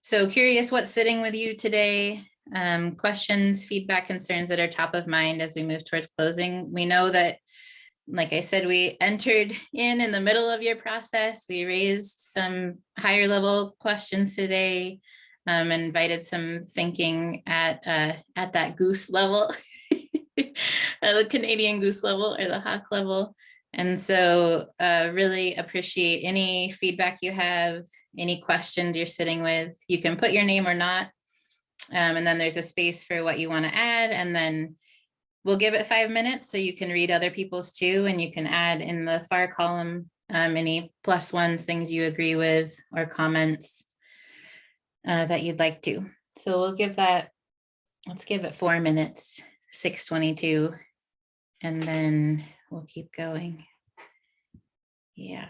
So curious what's sitting with you today. Questions, feedback, concerns that are top of mind as we move towards closing. We know that like I said, we entered in the middle of your process. We raised some higher level questions today, invited some thinking at that goose level, the Canadian goose level or the hawk level. And so really appreciate any feedback you have, any questions you're sitting with. You can put your name or not. And then there's a space for what you want to add. And then we'll give it 5 minutes so you can read other people's too. And you can add in the far column any +1s, things you agree with, or comments that you'd like to. So we'll give that, let's give it 4 minutes, 6:22, and then we'll keep going. Yeah.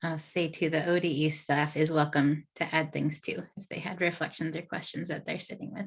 I'll say to the ODE staff is welcome to add things too, if they had reflections or questions that they're sitting with.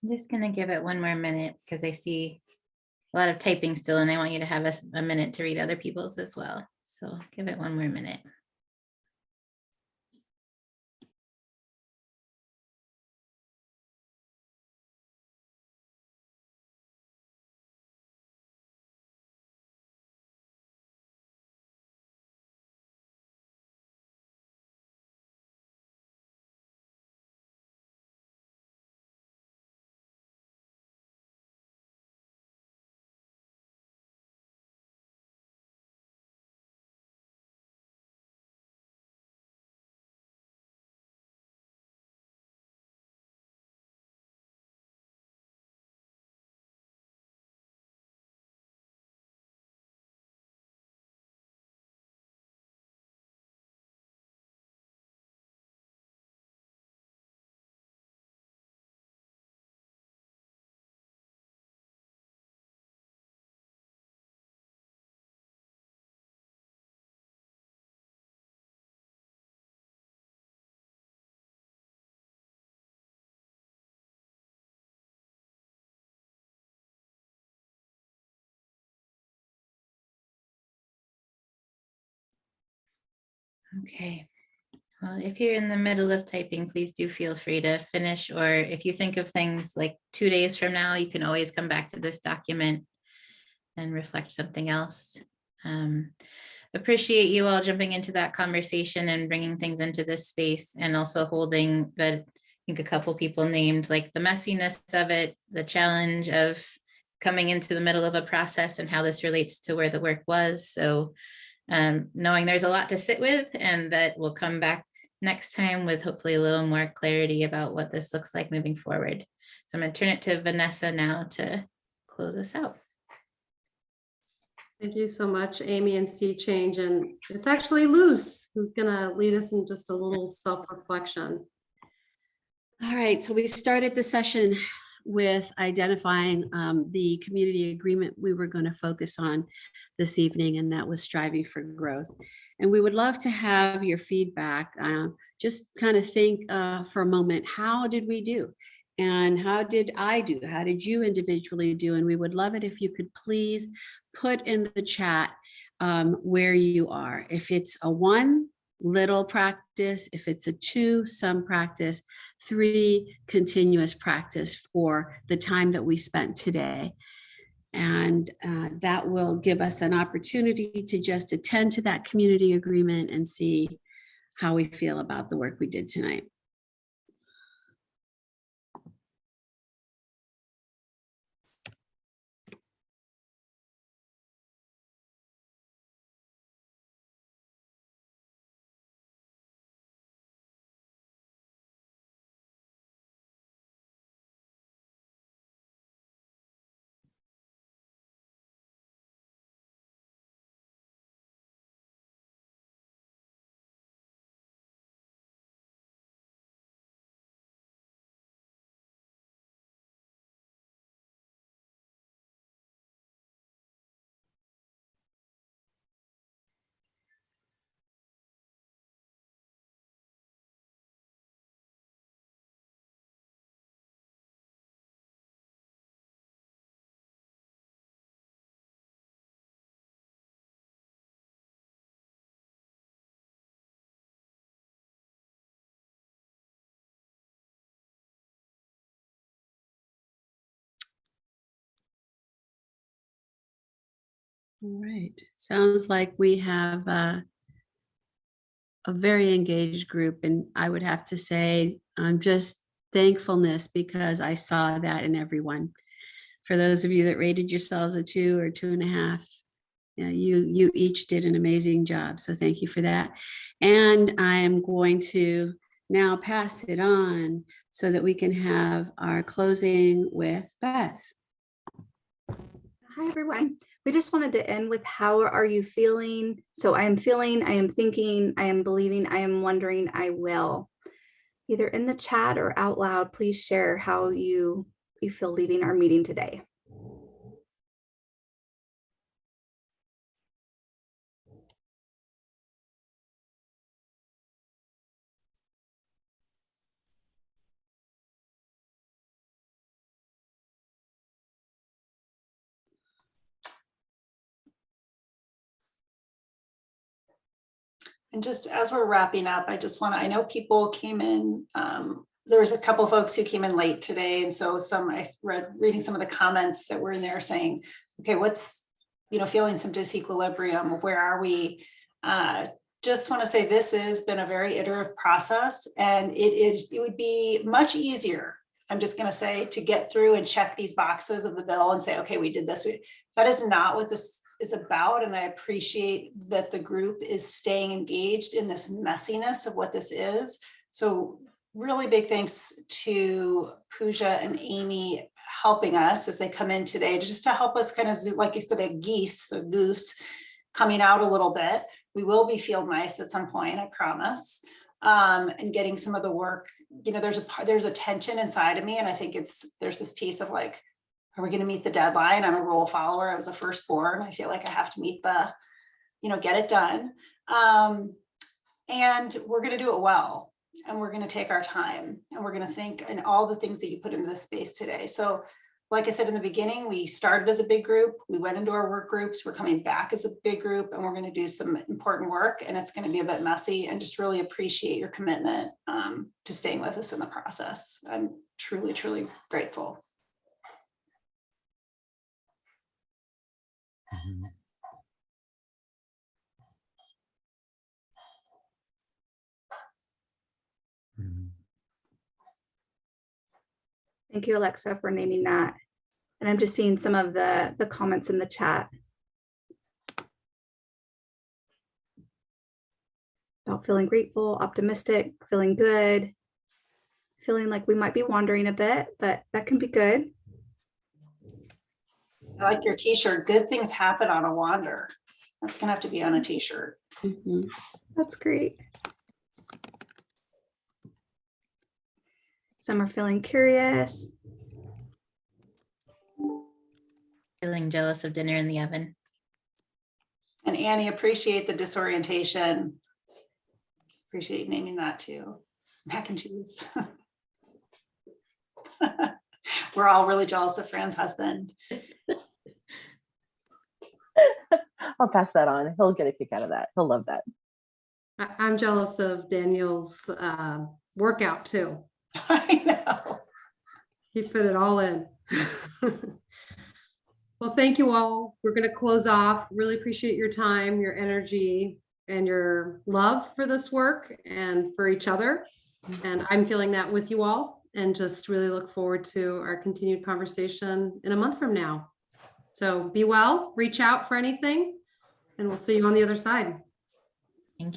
I'm just gonna give it 1 more minute because I see a lot of typing still, and I want you to have a minute to read other people's as well. So give it 1 more minute. Okay. Well, if you're in the middle of typing, please do feel free to finish, or if you think of things like 2 days from now, you can always come back to this document and reflect something else. Appreciate you all jumping into that conversation and bringing things into this space, and also holding the, I think a couple people named like the messiness of it, the challenge of coming into the middle of a process and how this relates to where the work was. So knowing there's a lot to sit with, and that we'll come back next time with hopefully a little more clarity about what this looks like moving forward. So I'm going to turn it to Vanessa now to close us out. Thank you so much, Amy and Sea Change. And it's actually Luce who's going to lead us in just a little self-reflection. All right, so we started the session with identifying the community agreement we were going to focus on this evening, and that was striving for growth. And we would love to have your feedback. Just kind of think for a moment, how did we do? And how did I do? How did you individually do? And we would love it if you could please put in the chat where you are. If it's a 1, little practice, if it's a 2, some practice, 3, continuous practice for the time that we spent today. And that will give us an opportunity to just attend to that community agreement and see how we feel about the work we did tonight. All right, sounds like we have a very engaged group, and I would have to say just thankfulness, because I saw that in everyone. For those of you that rated yourselves a 2 or 2.5, you each did an amazing job, so thank you for that. And I am going to now pass it on so that we can have our closing with Beth. Hi, everyone. We just wanted to end with how are you feeling? So I am feeling, I am thinking, I am believing, I am wondering, I will. Either in the chat or out loud, please share how you feel leaving our meeting today. And just as we're wrapping up, I just want to, I know people came in, there was a couple of folks who came in late today. And so I reading some of the comments that were in there saying, okay, what's, feeling some disequilibrium, where are we? Just want to say this has been a very iterative process, and it would be much easier, I'm just going to say, to get through and check these boxes of the bill and say, okay, we did this. That is not what this is about. And I appreciate that the group is staying engaged in this messiness of what this is. So really big thanks to Pooja and Amy helping us as they come in today, just to help us kind of, like I said, the goose coming out a little bit. We will be field mice at some point, I promise. And getting some of the work, there's a tension inside of me. And I think there's this piece of like, are we going to meet the deadline? I'm a rule follower. I was a firstborn. I feel like I have to meet get it done. And we're going to do it well. And we're going to take our time, and we're going to think and all the things that you put into this space today. So like I said in the beginning, we started as a big group. We went into our work groups. We're coming back as a big group, and we're going to do some important work, and it's going to be a bit messy, and just really appreciate your commitment to staying with us in the process. I'm truly, truly grateful. Thank you, Alexa, for naming that. And I'm just seeing some of the comments in the chat about feeling grateful, optimistic, feeling good, feeling like we might be wandering a bit, but that can be good. I like your t-shirt. Good things happen on a wander. That's gonna have to be on a t-shirt. That's great. Some are feeling curious. Feeling jealous of dinner in the oven. And Annie, appreciate the disorientation. Appreciate naming that too. Mac and cheese. We're all really jealous of Fran's husband. I'll pass that on. He'll get a kick out of that. He'll love that. I'm jealous of Daniel's workout too. I know. He fit it all in. Well, thank you all. We're going to close off. Really appreciate your time, your energy, and your love for this work and for each other. And I'm feeling that with you all, and just really look forward to our continued conversation in a month from now. So be well, reach out for anything, and we'll see you on the other side.